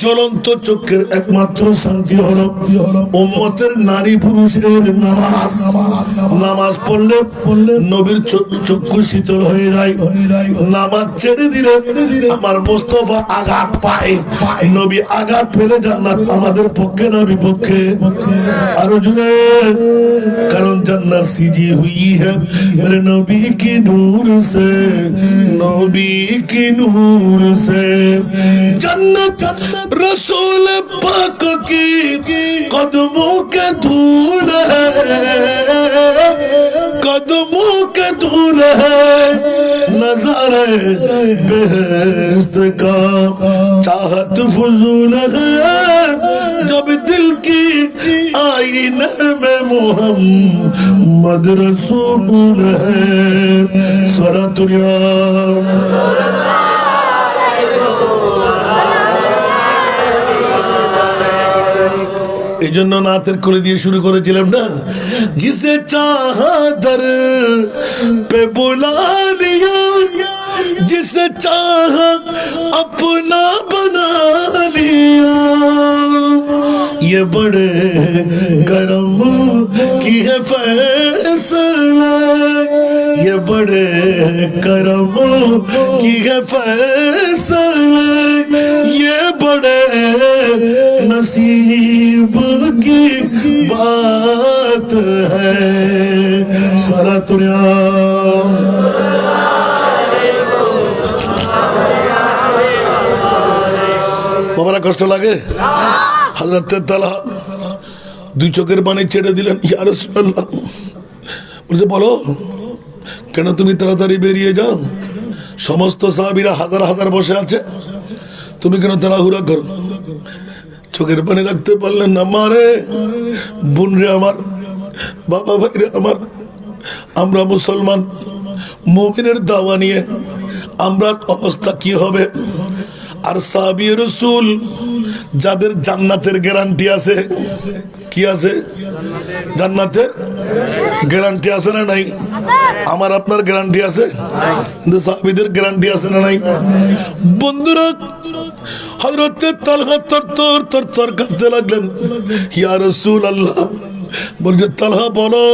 জ্বলন্ত চোখের একমাত্র শান্তি হলো উম্মতের নারী পুরুষের নামাজ। নামাজ পড়লে নবীর চক্ষু শীতল হয়ে যায়। নামাজ ছেড়ে দিলে আমার মুস্তাফা আঘাত পায়। নবী আঘাত পেলে জান্নাত আমাদের পক্ষে না বিপক্ষে? আরো জুড়ে, কারণ জান্নাত সিজি হুই है मेरे नबी की नूर से, नबी की नूर से। जन्नत रसूल पाक की कदमों के धूल है, कदमों के धूल है। नजारे बेहस्त का चाहत फजूल है, जब दिल की आईने में मोहम्मद रसूल है। सरा दुनिया এই জন্য নাতের কলি দিয়ে শুরু করেছিলাম না, জিসে চাহা দর पे बुला लिया, जिसे चाहा अपना बना लिया, ये बड़े करम की है फैसला, ये बड़े करम की है फैसला, ये बड़े नसीब की बात है। सारा दुनिया বাবারা কষ্ট লাগে। হযরত তালহা দুই চোখের পানি ছেড়ে দিলেন, ইয়া রাসূলুল্লাহ। বলছে বলো কেন তুমি তাড়াতাড়ি বেরিয়ে যাও, সমস্ত সাহাবীরা হাজার হাজার বসে আছে, তুমি কেন তাড়াহুড়া করো? চোখের পানি রাখতে পারলেন না। মারে বোন রে আমার, বাবা ভাই রে আমার, আমরা মুসলমান, মুমিনের দাওয়া নিয়ে আমরা অবস্থা কি হবে? আর সাহাবী রাসূল যাদের জান্নাতের গ্যারান্টি আছে, কি আছে? জান্নাতের গ্যারান্টি আছে না নাই? আমার আপনার গ্যারান্টি আছে, কিন্তু সাহাবীদের গ্যারান্টি আছে না নাই? বন্ধুরা, হযরত তালহা তর কাঁদতে লাগলেন, ইয়া রাসূলুল্লাহ। বলছে তালহা বলো,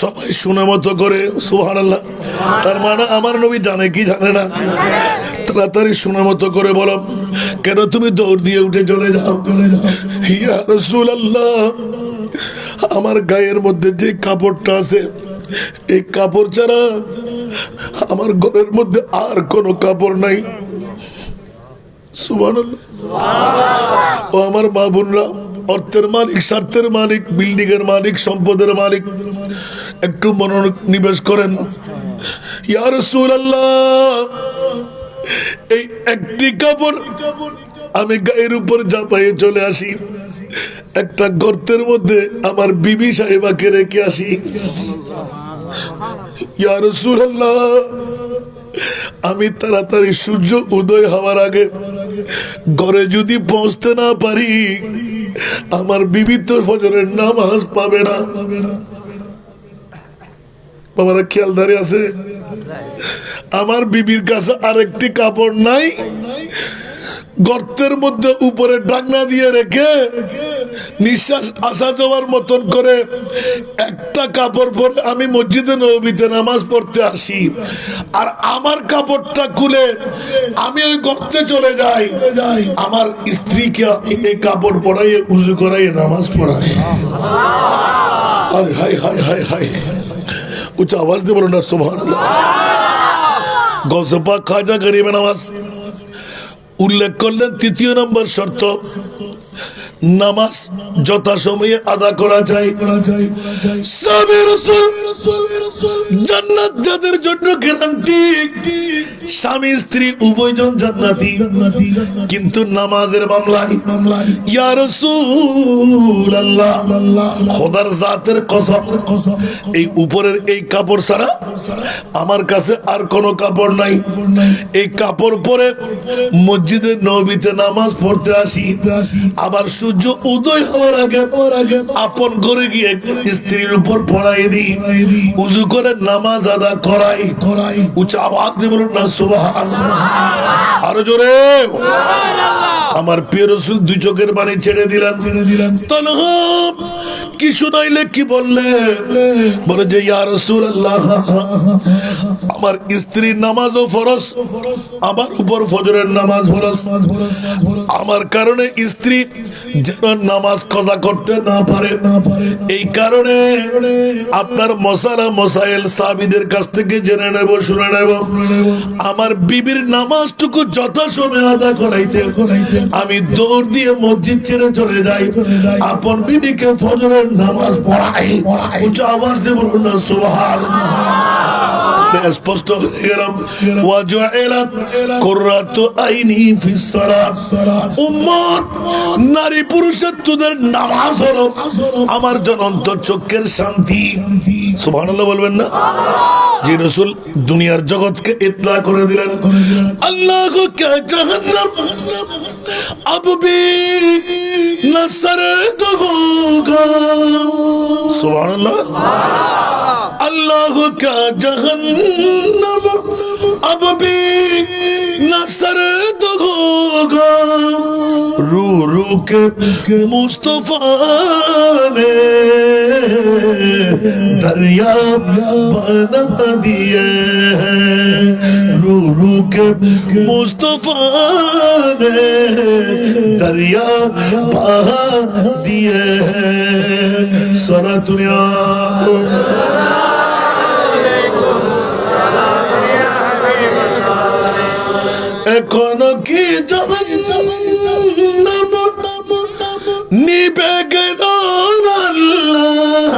সবাই শুনে মতো করে। সুবহানাল্লাহ। তার মানে আমার নবী জানে কি জানে না? তাড়াতাড়ি শুনে মতো করে বলো, কেন তুমি দৌড় দিয়ে উঠে চলে যাও? ইয়া রাসূলুল্লাহ, আমার গায়ের মধ্যে যে কাপড়টা আছে, এই কাপড় ছাড়া আমার ঘরের মধ্যে আর কোনো কাপড় নাই। সুবহানাল্লাহ। ও আমার মা বোনরা, অর্থের মালিক, স্বার্থের মালিক, বিল্ডিং এর মালিক, সম্পদের মালিক, একটু মনোনিবেশ করেন। ইয়া রাসূলুল্লাহ, এই একটি কাপড় আমি গায়ের উপর চাপাইয়ে চলে আসি, একটা গর্তের মধ্যে আমার বিবি সাহেবাকে রেখে আসি। ইয়া রাসূলুল্লাহ, আমি তাড়াতাড়ি সূর্য উদয় হওয়ার আগে ঘরে যদি পৌঁছতে না পারি, আমার বিবি তো ফজরের নামাজ পাবে না। বাবারা খেয়ালদারি আছে? আমার বিবির কাছে আরেকটি কাপড় নাই, গর্তের মধ্যে উপরে ঢাকনা দিয়ে রেখে নিঃশ্বাস আসা যাওয়ার মতন করে একটা কাপড় পরে আমি মসজিদে নববীতে নামাজ পড়তে আসি, আর আমার কাপড়টা খুলে আমি ওই গর্তে চলে যাই, আমার স্ত্রীকে আমি এই কাপড় পরাইয়ে উযু করাইয়ে নামাজ পড়াই। আরে হাই হাই হাই হাই, উচ্চ আওয়াজ দিয়ে বলো না সুবহানাল্লাহ। গৌসে পাক খাজা গরিবে নওয়াজ উল্লেখ করলেন তৃতীয় নম্বর শর্ত, নামাজ যথাসময়ে আদা করা যায়। সাহাবী রাসূল জান্নাত যাদের জন্য গ্যারান্টি, স্বামী স্ত্রী উভয়জন জান্নাতি, কিন্তু নামাজের মামলায় ইয়া রাসূলুল্লাহ, খোদার জাতের কসম, এই উপরের এই কাপড় ছাড়া আমার কাছে আর কোনো কাপড় নাই। এই কাপড় পরে মসজিদে নববীতে নামাজ পড়তে আসি, আবার সূর্য উদয় হওয়ার আগে আপন ঘরে গিয়ে স্ত্রীর উপর পড়াই দিই, উযু করে নামাজ আদা করাই। উচ্চ আওয়াজ দিয়ে বলুন না সুবহানাল্লাহ। আরো জোরে। আমার প্রিয় রাসূল দুই চোখের পানি ছেড়ে দিলেন। তালহা কি শুনাইলে, কি বললে? বলে যে ইয়া রাসূলুল্লাহ, আমার স্ত্রীর নামাজও ফরজ, আমার উপর ফজরের নামাজ ফরজ, আমার কারণে স্ত্রী যেন নামাজ কাজা করতে না পারে, এই কারণে আপনার মশালা মশাইল সাহাবীদের কাছ থেকে জেনে নেব, শুনে নেব। আমার বিবির নামাজটুকু যথাসময়ে আদা করাইতে আমি দৌড় দিয়ে মসজিদ ছেড়ে চলে যাই, আপন বিবিকে ফজরের নামাজ পড়াই। উচ্চ আওয়াজ দিয়ে বলুন না সুবহানাল্লাহ। তাহলে স্পষ্ট হয়ে গেল ওয়াজআলাত কুররাতু আইনি ফিস সালাত। উম্মত নারী পুরুষের তোদের নামাজ হলো আমার জ্বলন্ত চোখের শান্তি। সুবহানাল্লাহ বলবেন না? যে রাসূল দুনিয়ার জগৎকে ইতলা করে দিলেন আল্লাহ কো কে জাহান্নাম अब भी न सरद होगा। सुभान अल्लाह। अल्लाह को क्या जहन्नम अब भी न सरद होगा। रू रू के मुस्तफा ने दरिया बना दिए हैं। रू रू के मुस्तफा ने दरिया बहा दिए हैं। सारा दुनिया এখনো কি জাহান্নাম নিবে গেল আল্লাহ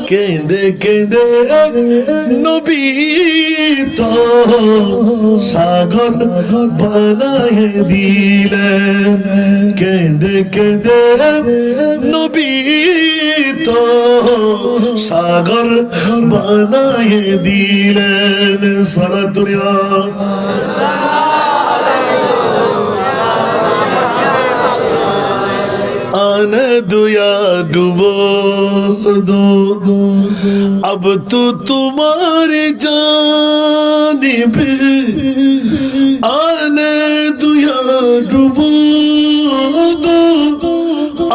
কেঁদে কেঁদে নবী তো সাগর বানায়ে দিলেন। কেঁদে কেঁদে নবী তো সাগর বানায়ে দিলেন। সারা দুনিয়া आने दो या डूबो दो अब तो तुम्हारी जानिब आने दो या डूबो दो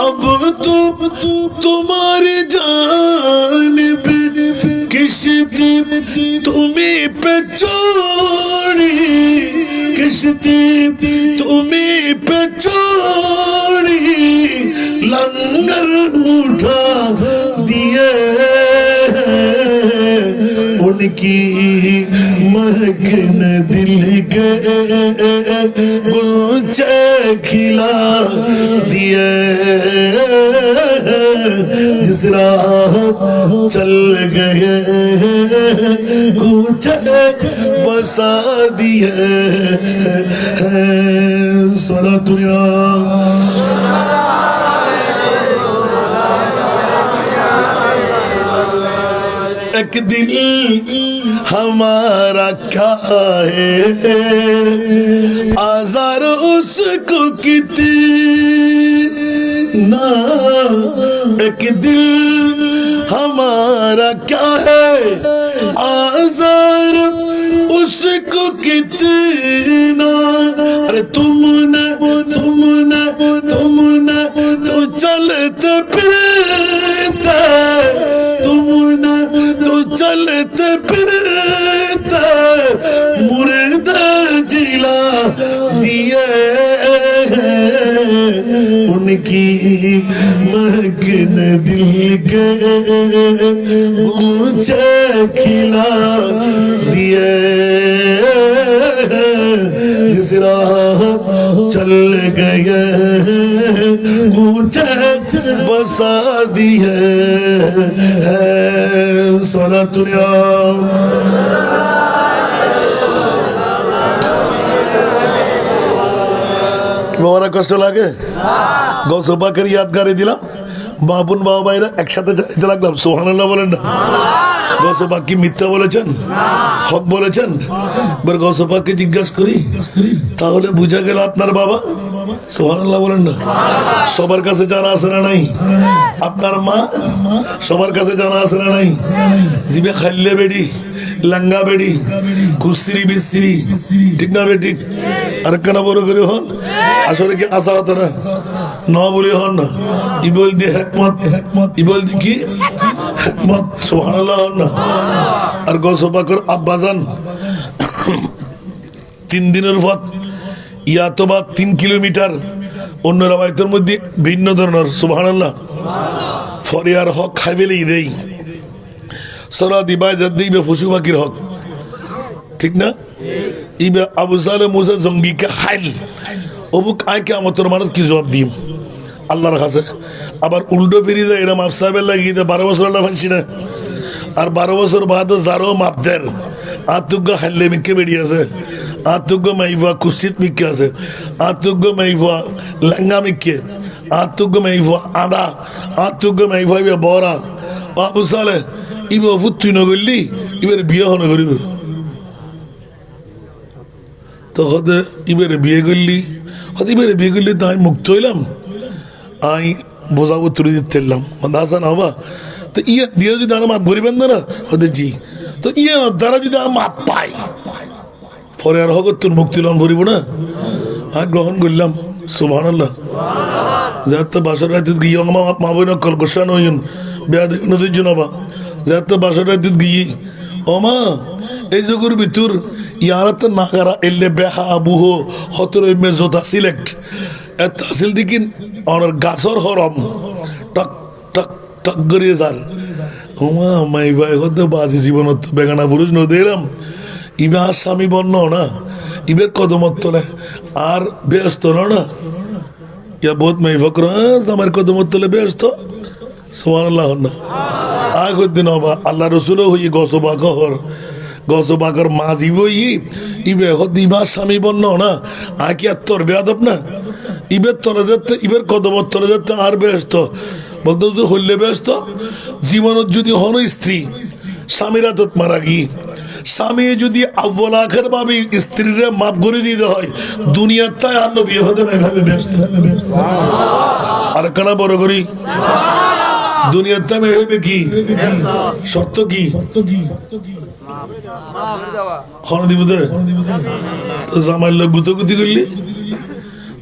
अब तो तुम्हारी जानिब किश्ती तुम्हें पे चोरी किश्ती तुम्हें पे चोरी लंगर उठा दिए उनकी महकन दिल के गुलचे खिला दिए। जिस राह चल गए गुलचे बसा दिए। सारा दुनिया एक दिल हमारा क्या है आजार उसको कितना। एक दिल हमारा क्या है आजार उसको कितना। अरे तुमने तुमने तुमने तो चलते फिरते तुमने तो चलते फिरते मुर्दा जिला दिए उनकी महकन दिल के ऊंचे खिला दिए। जिस राह चल गए ऊंचे बसा दिए। सारा दुनिया বাবারা কষ্ট লাগে গৌসে পাকের ইয়াদগারে দিলাম মা বোন বাবা ভাইরা একসাথে যাইতে লাগলাম। সুবহানাল্লাহ বলেন না? গৌসে পাক কি মিথ্যা বলেছেন? হক বলেছেন? এবার গৌসে পাককে জিজ্ঞাসা করি তাহলে বুঝা গেল আপনার বাবা। সুবহানাল্লাহ বলেন না? সবার কাছে জানা আছে না নাই? আপনার মা সবার কাছে জানা আছে না নাই? জিবে খাইলে বেড়ি লাঙ্গা বেড়ি কুসরি বিসরি ঠিক না বেটি আর কেন বড় করে হন আসলে কি আসা হতো না ন বলি হন না ই বল দি হিকমত ই বল দি কি হিকমত। সুবহানাল্লাহ হন না? আর গৌসে পাকের আব্বাজান 3 দিনের পথ ইয়া তো বা 3 কিলোমিটার অন্য রাবায়তের মধ্যে ভিন্ন ধরনের। সুবহানাল্লাহ। ফরিয়ার হক খাইবেলেই দেই সরা দিবাই দিবে পশু পাখির হক ঠিক না? ইবে আবু সালে মুসা জঙ্গিকে হাইল অবুক আইকে আমতর মানুষ কি জবাব দিম আল্লাহর কাছে। আবার উল্টো ফিরি যায় এরম আফসাবের লাগিয়ে 12 বছর আল্লাহ ফাঁসি না আর 12 বছর বাদ যারও মাপদের আতুগ্য হাল্লে মিকে বেরিয়েছে আতুগ্য মাইভা কুস্তিত মিকে আছে আতুগ্য মাইভা লেঙ্গা মিকে আতুগ্য মাইভা আদা আতুগ্য মাইভা ইবে বড়া বাবু সালে ইবে ফুত্তুই নগরলি ইবের বিয়ে হন করিব তো হতে ইবের বিয়ে করলি হতে ইবের বিয়ে করলি তো আমি মুক্ত হইলাম আমি বোঝাবো তুলে দিতেলাম দাসা না হবা তো ইয়ে দিয়ে যদি আর মাপ করিবেন না হতে জি তো ইয়ে দ্বারা যদি আর মাপ পাই পরে আর হক তোর মুক্তি লাভ করিব না আর গ্রহণ করলাম সুবহানাল্লাহ যাতে বাসর রাত গিয়ে মা বইন কল গোসা নইন বেয়া নদীর জন্য বা যাতে বাসর রাত গিয়ে ও মা এই যুগের ভিতর ইয়ারাতে নাগারা এলে বেহা আবুহ হতর মেজোতা সিলেক্ট এত হাসিল দিকিন অনার গাছর হরম টক টক টক করিয়ে যার ওমা মাই ভাই হতে বাজি জীবনত বেগানা পুরুষ নদীরাম ইবে আর স্বামী বন্য না ইবে কদমত তোলে আর ব্যস্ত না ইয়া বহুত মাই ফকর আমার কদমত তোলে ব্যস্ত সুবহানাল্লাহ না আগের দিন হবা আল্লাহ রসুলও হই গসবা কহর গসবাকর মা জীব ইবে দিবা স্বামী বন্য না আর কি আর তোর বেয়াদব না ইবের তলে যেতে ইবের কদমত তলে যেতে আর ব্যস্ত বলতে যদি হইলে ব্যস্ত জীবনত যদি হন স্ত্রী স্বামীরা তোর মারা গিয়ে স্বামী যদি আব্বুল আখের ভাবে স্ত্রীরে মাপ করে দিতে হয় দুনিয়ার তাই আর বিয়ে হতে না এভাবে ব্যস্ত আর কানা বড় করি দুনিয়ার তাই হইবে কি সত্য কি খন দিব দে জামাই লোক গুতগুতি করলি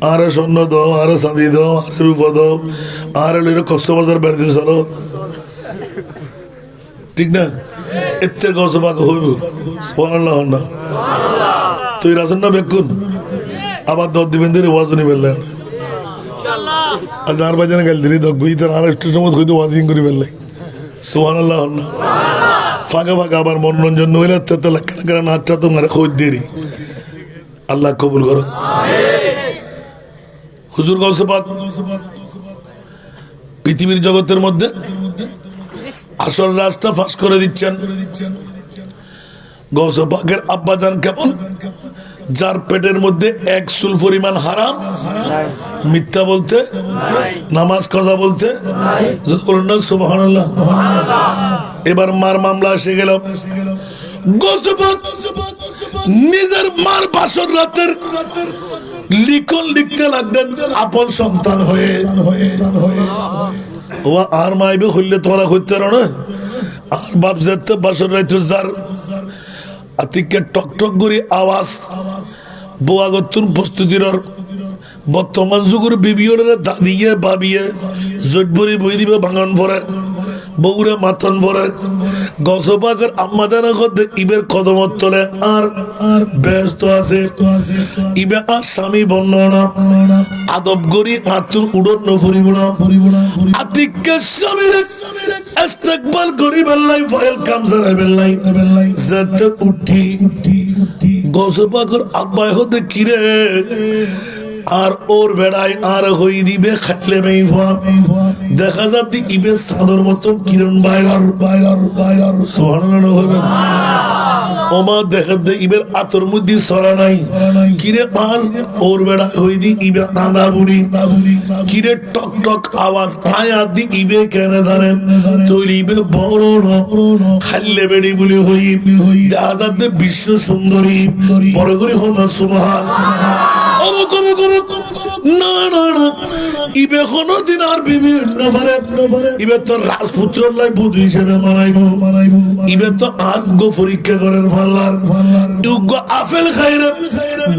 আর স্বর্ণ দাও আর চাঁদি দাও আর রূপ দাও আর কষ্ট বাজার বেড়াতে চলো ঠিক না এর গসবাক হইব সুবহানাল্লাহ না তুই রাজন না বেকুন আবার 10 দিবেন দিলে ওয়াজ নিবেন না আর যার বাজানে গেল দিলি দক বুঝি তার আরেকটু সময় হইতে ওয়াজিং করি বেললে সুবহানাল্লাহ না ফাঁকা ফাঁকা আবার মনোরঞ্জন নইলে তেতে লাখ নাচটা তোমার খোঁজ দেরি আল্লাহ কবুল করো হুজুর গৌসবাক পৃথিবীর জগতের মধ্যে আসল রাস্তা ফাঁস করে দিচ্ছেন গৌসবাকের আব্বাজান কেমন যার পেটের মধ্যে এক চুল পরিমাণ হারাম মিথ্যা বলতে নামাজ কথা বলতে সুবহানাল্লাহ এবার মার মামলা এসে গেল গৌসবাক নিজের মার বাসর রাতের লিখন লিখতে লাগলেন আপন সন্তান হয়ে ও আর মাইবে হইলে তোমরা হইতে না আর বাপ যেতে বাসর রাইতে যার আতিকে টক টক করে আওয়াজ বোয়াগতুন প্রস্তুতির বর্তমান যুগের বিবিওরে দাঁড়িয়ে বাবিয়ে জটবরি বই দিবে ভাঙন ভরে বউরে মাথন ভরে গসবাকের আম্মাদানা করতে ইবের কদমত তলে আর ব্যস্ত আছে ইবে আর স্বামী বর্ণনা আদব গরি আতুর উড়ন ফুরিব না আতিকে স্বামীরে ইস্তেকবাল করি বেল্লাই ওয়েলকাম জানাই বেল্লাই যেতে উঠি গসবাকের আব্বাই হতে কিরে আর ওর বেড়ায় আর হই দিবে খাইলে মেইফা দেখা যাচ্ছে ইবে সাদর মতো কিরণ বাইরার সুবহানাল্লাহ হবে ওমা দেখা দে ইবের আতর মধ্যে সরা নাই কিরে আর ওর বেড়ায় হই দি ইবে আদা বুড়ি কিরে টক টক আওয়াজ আয়া দি ইবে কেন জানেন তৈরি ইবে বড় খাইলে বেড়ি বলি হই দেখা যাচ্ছে বিশ্ব সুন্দরী বড় করে হল সুবহানাল্লাহ না না না ইবে কোনদিন আর বিভিন্ন ইবে তো রাজপুত্র লাই বুধ হিসেবে মানাইব ইবে তো আজ্ঞ পরীক্ষা করেন ফাল্লার যোগ্য আপেল খাইরে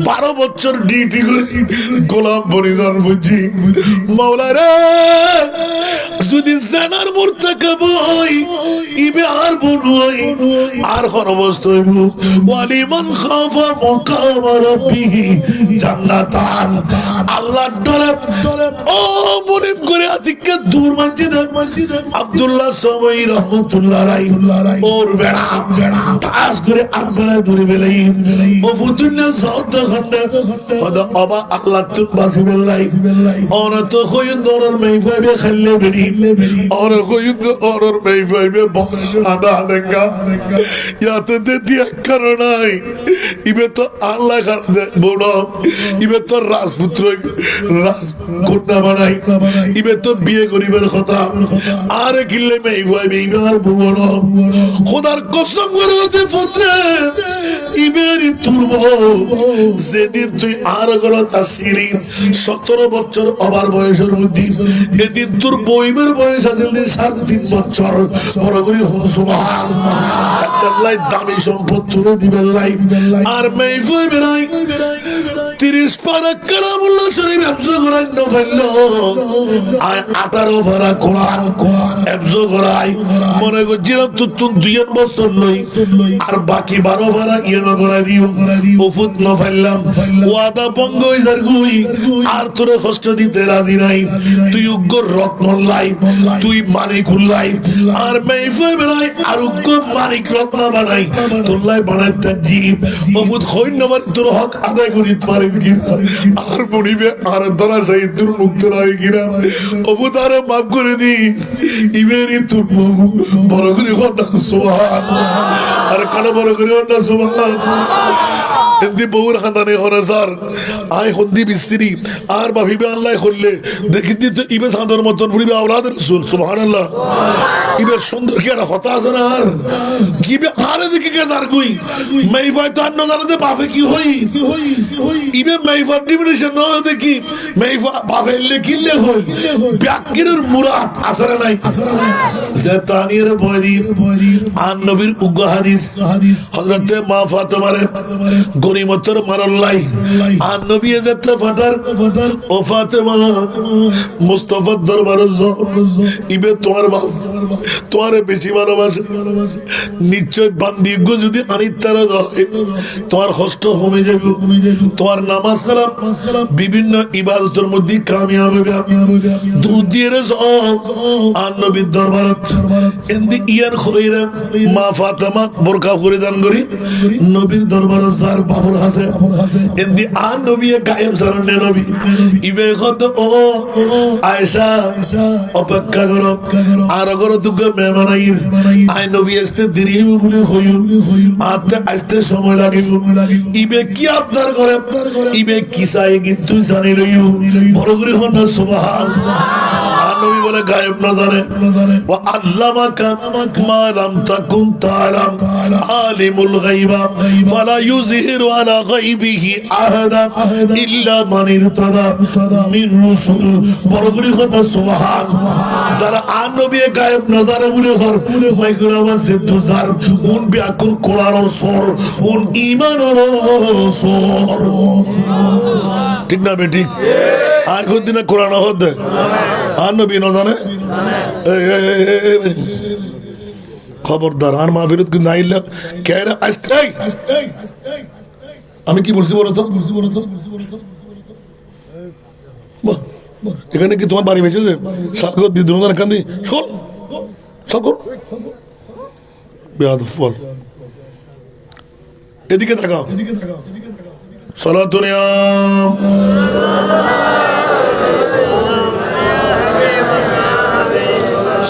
12 বছর ডিউটি করে গোলাম পরিধান বুঝি মাওলা রে যদি জানার মুরতাকা বই ইবে আর বনুই আর খরবস্ত হইব ওয়ালিমান খাফা মাকাম রাব্বিহি জান্নাতান আল্লাহর ডরে ও মনে করে আতিকে দূর মসজিদ আব্দুল্লাহ সামাই রহমাতুল্লাহ আলাইহি ওর বেড়া তাস করে আসলে ধরে বেলাই ও ফুতুনা সওদ খন্ডে ওদা আবা আল্লাহ তুন বাসি বেলাই ওনা তো কই দরর মেই ফাবে খাইলে বেড়ি और कोई और मैं भाई में बहुत आधा आनेगा या तो दे दिया करना है इबे तो अल्लाह कर दे बोलो इबे तो राजपुत्र राजकन्या बनाई इबे तो বিয়ে করিবার কথা আরে কিল্লে মেই ভাই মেইবার বুড়ো খোদার কসম করে ওতে পুত্রে ইবেরি তুলব যেদিন তুই আর করো তাসিরি 17 বছর আবার বয়সের মধ্যে এদিন তোর বইবের বয়স আছে 3.5 বছর বড় করে হো সুবহানাল্লাহ আল্লাহ দামি সম্পদ তুলে দিবেন লাই আর মেই ভাই বেরাই 30 পারা কালামুল্লাহ শরীফ আফজো করাই নফল আয় 18 পারা কোরআন আফজো করাই মনে করছিলাম তুই 2 বছর লই আর বাকি 12 পারা ইয়েনো করাই দিও ওফুত নফাইলাম ওয়াদা ভঙ্গ হইছার গুই আর তোরে কষ্ট দিতে রাজি নাই তুই উগ্র রত্ন লাই তুই মানিকুল্লাই আর মেইফে বেলাই আর উগ্র মানিক রত্ন বানাই তোলাই বানাইতে জীব ওফুত হই নবার তোর হক আদায় করিতে পারিব কি আর পড়িবে আর ধরা সেই তোর মুক্ত রাই কিনা ওফুত আর মাফ করে দি ইবেরি তোর বড় করে হন্না সুবহানাল্লাহ আর কানা বড় করে হন্না সুবহানাল্লাহ এমনি বউর খানদানে হরে স্যার আয় হন্দি বিস্তিরি আর ভাবিবে আল্লাহ করলে দেখি তো ইবে সাদর মতন ফুরিবে আওলাদের রাসূল সুবহানাল্লাহ ইবে সুন্দর কি একটা কথা আছে না আর কিবে আরে দেখি কে দার কই মেই ভাই তো অন্য জানাতে বাপে কি হই ইবে মেই ভাই ডিমিনেশন ন দেখি মেই বাপে লেখিলে হই ব্যাকিরের মুরাদ আসরে নাই যে তানির বয়দি আর নবীর উগ্র হাদিস হযরতে মা ফাতেমারে গনিমতের মারাল্লাই আর নবী যেতে ফাটার ও ফাতেমা মুস্তাফার দরবারে ইবে তোমার বাপ তোমার বেশি ভালোবাসে নিশ্চয় বান্দিগো যদি আনিতার হয় তোমার কষ্ট কমে যাবে তোমার নামাজ কালাম বিভিন্ন ইবাদতের মধ্যে কামিয়াব হবে দুধ দিয়ে আর নবীর দরবারত এন্দি ইয়ার খইরা মা ফাতেমা বোরকা পরিধান করি নবীর দরবারত যার বাবুর হাসে এন্দি আর নবী গায়েব জাননে নবী ইবে কত ও আয়েশা অপেক্ষা করো আর করো তুকে মেহমান আইর আই নবী আসতে দেরি বলে হইল আতে আসতে সময় লাগে ইবে কি আপনার করে ইবে কি চাই কিন্তু জানি লইও বড় করে হন সুবহানাল্লাহ আর নবী বলে গায়েব না জানে ওয়া আল্লামাকা মা লাম তাকুন তাআলাম আলিমুল গায়বা ফালা ইউযহিরু আলা গায়বিহি আহাদা ইল্লা মান ইরতাদা মিন রাসূল বড় করে হন সুবহানাল্লাহ যারা আর নবী গায়েব না জানে বলে ঘর মাইকুল আমার সে তুজার কোন বিয়াকুল কোরআনের সর কোন ঈমানের সর ঠিক না বেটি আয় কোন দিনে কোরআন হতে আর নবী না জানে খবরদার আর মাহফিলত কিন্তু আইলা কেরা আসতে আমি কি বলছি বলো তো এখানে কি তোমার বাড়ি বেঁচে সাগর দিদি কান্দি শোন সাগর বেয়াদ ফল এদিকে তাকাও সালাতুনিয়া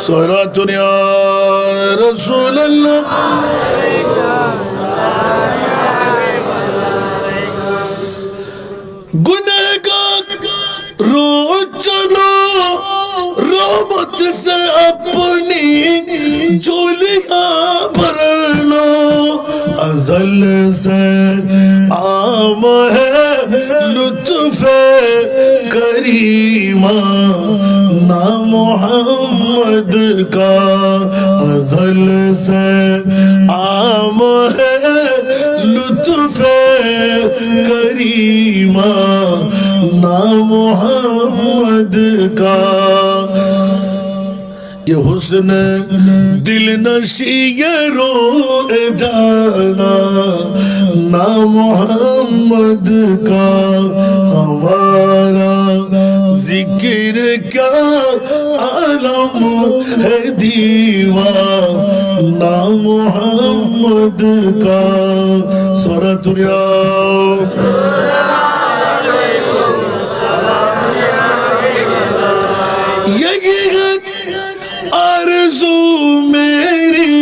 সালাতুনিয়া রাসূলুল্লাহ गुनहगार रोज चलो रहमत से अपनी झोलियां भर लो अज़ल से आम है लुत्फ़ करीमा ना मोहम्मद का अज़ल से आम है लुत्फ़ करीमा ना मोहम्मद का ये हुस्न दिल नशी ये रोए जाना ना मोहम्मद का हमारा जिक्र क्या आलम है दीवा ना मोहम्मद का सूरतुल्लाह आरज़ू मेरी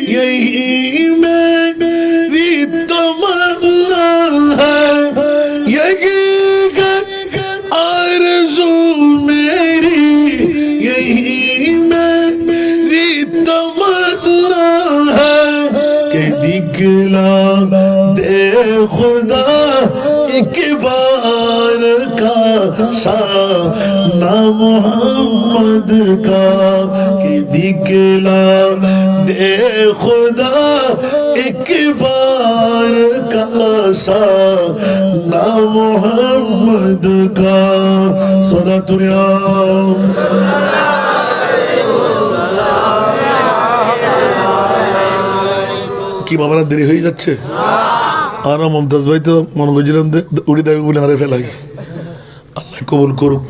यही मेरी तमन्ना है, यही आरज़ू मेरी यही मेरी तमन्ना है कि दिखला दे खुदा एक बार का शाना मोहम्मद का, कि दिखला दे खुदा एक बार का शाना मोहम्मद का। सलातुल কি বাবারা দেরি হয়ে যাচ্ছে? আর মমতাজ ভাই তো মনে করছিলাম উড়ি দেবে বলে হারে ফেলাই। আল্লাহ কবুল করুক।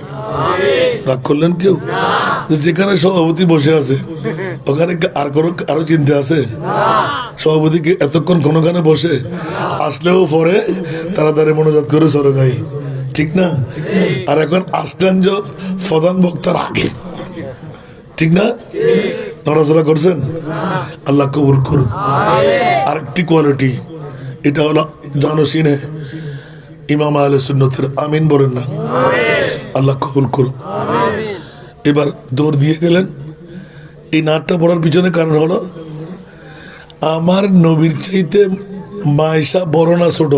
রাগ করলেন কেউ? যেখানে সভাপতি বসে আছে ওখানে আরো চিন্তা আছে? সভাপতিকে এতক্ষণ কোনখানে বসে আসলেও পরে তাড়াতাড়ি মনোজাত করে চলে যায়, ঠিক না? আর এখন আসলেন যে প্রধান বক্তার আগে, ঠিক না? নড়াচড়া করছেন, আল্লাহ কবুল করুক। আরেকটি কোয়ালিটি, এটা হলো জানসিনে ইমাম আহলে সুন্নতের, আমিন বলেন না? আল্লাহ কবুল করুক। এবার দৌড় দিয়ে গেলেন। এই নাটটা পড়ার পিছনে কারণ হলো আমার নবীর চাইতে মায়েশা বড় না ছোট?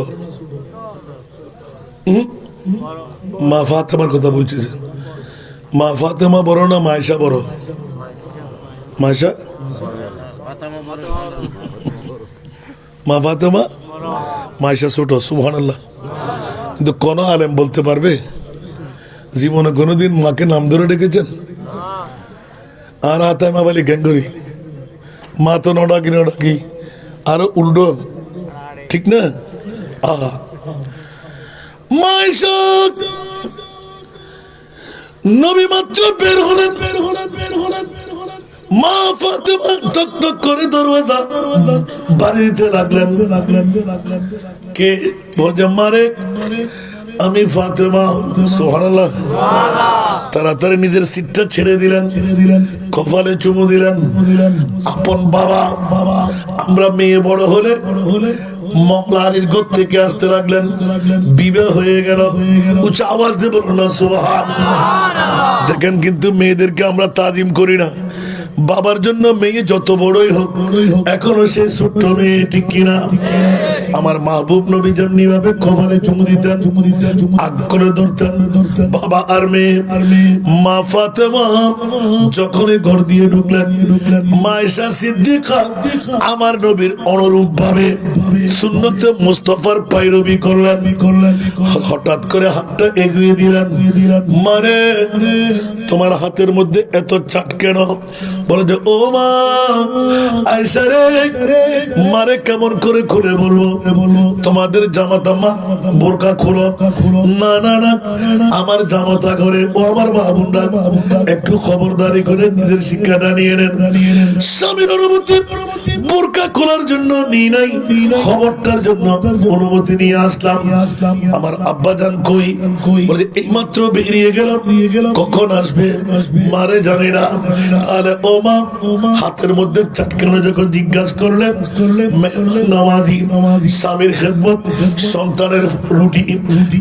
মা ফাতেমার কথা বলছি। মা ফাতেমা বড় না মায়েশা বড়? মায়েশা, মা ফাতেমা, মায়েশা ছোট। সুবহানাল্লাহ। কিন্তু কোন আলেম বলতে পারবে জীবনে কোনোদিন মাকে নাম ধরে ডেকেছেন? আর হাতায় মা বলি গ্যাঙ্গরি, মা তো নডাকি আরো উল্টো, ঠিক না? আহা, মায়েশা নবী মাত্র বের হলেন, মা ফাতেমা টক টক করে দরওয়াজা বাড়ি দিতে লাগলেন। কে বলছে মারে? আমি ফাতেমা। সুবহানাল্লাহ। তাড়াতাড়ি নিজের সিটটা ছেড়ে দিলেন, কপালে চুমু দিলেন। আপন বাবা, আমরা মেয়ে বড় হলে মওলানির ঘর থেকে আসতে লাগলেন, বিবাহ হয়ে গেল। উচ্চ আওয়াজ দিয়ে বলুন না সুবহানাল্লাহ। দেখেন, কিন্তু মেয়েদেরকে আমরা তাজিম করি না। বাবার জন্য মেয়ে যত বড়ই হোক এখনো সে ছোট্ট মেয়ে, ঠিক কিনা? আমার মাহবুব নবী যেমনি ভাবে কপালে চুমু দিতেন, আগ করে ধরতেন বাবা আর মেয়ে। মা ফাতেমা যখনই ঘর দিয়ে ঢুকলেন, মায়েশা সিদ্দিকা আমার নবীর অনুরূপ ভাবে সুন্নতে মুস্তাফার পায়রবি করলেন। হঠাৎ করে হাতটা এগিয়ে দিলেন, মারে তোমার হাতের মধ্যে এত চাট কেন? বলে যে ও মা আয়েশা রে, মারে কেমন করে খুলে বলবো? তোমাদের জামাতা মা বোরকা খুলো। না না না, আমার জামাতা ঘরে। ও আমার মাহবুবরা, একটু খবরদারি করে নিজের শিক্ষাটা নিয়ে নেন। স্বামীর অনুমতি বোরকা খোলার জন্য নিয়ে নাই, খবরটার জন্য অনুমতি নিয়ে আসলাম। আমার আব্বা জান কই? বলে এই মাত্র বেরিয়ে গেল, কখন আসবে মারে জানি না। আরে ও মা, হাতের মধ্যে চাটকানো যখন জিজ্ঞাসা করলে নামাজি, স্বামীর খেদমত, সন্তানের রুটি,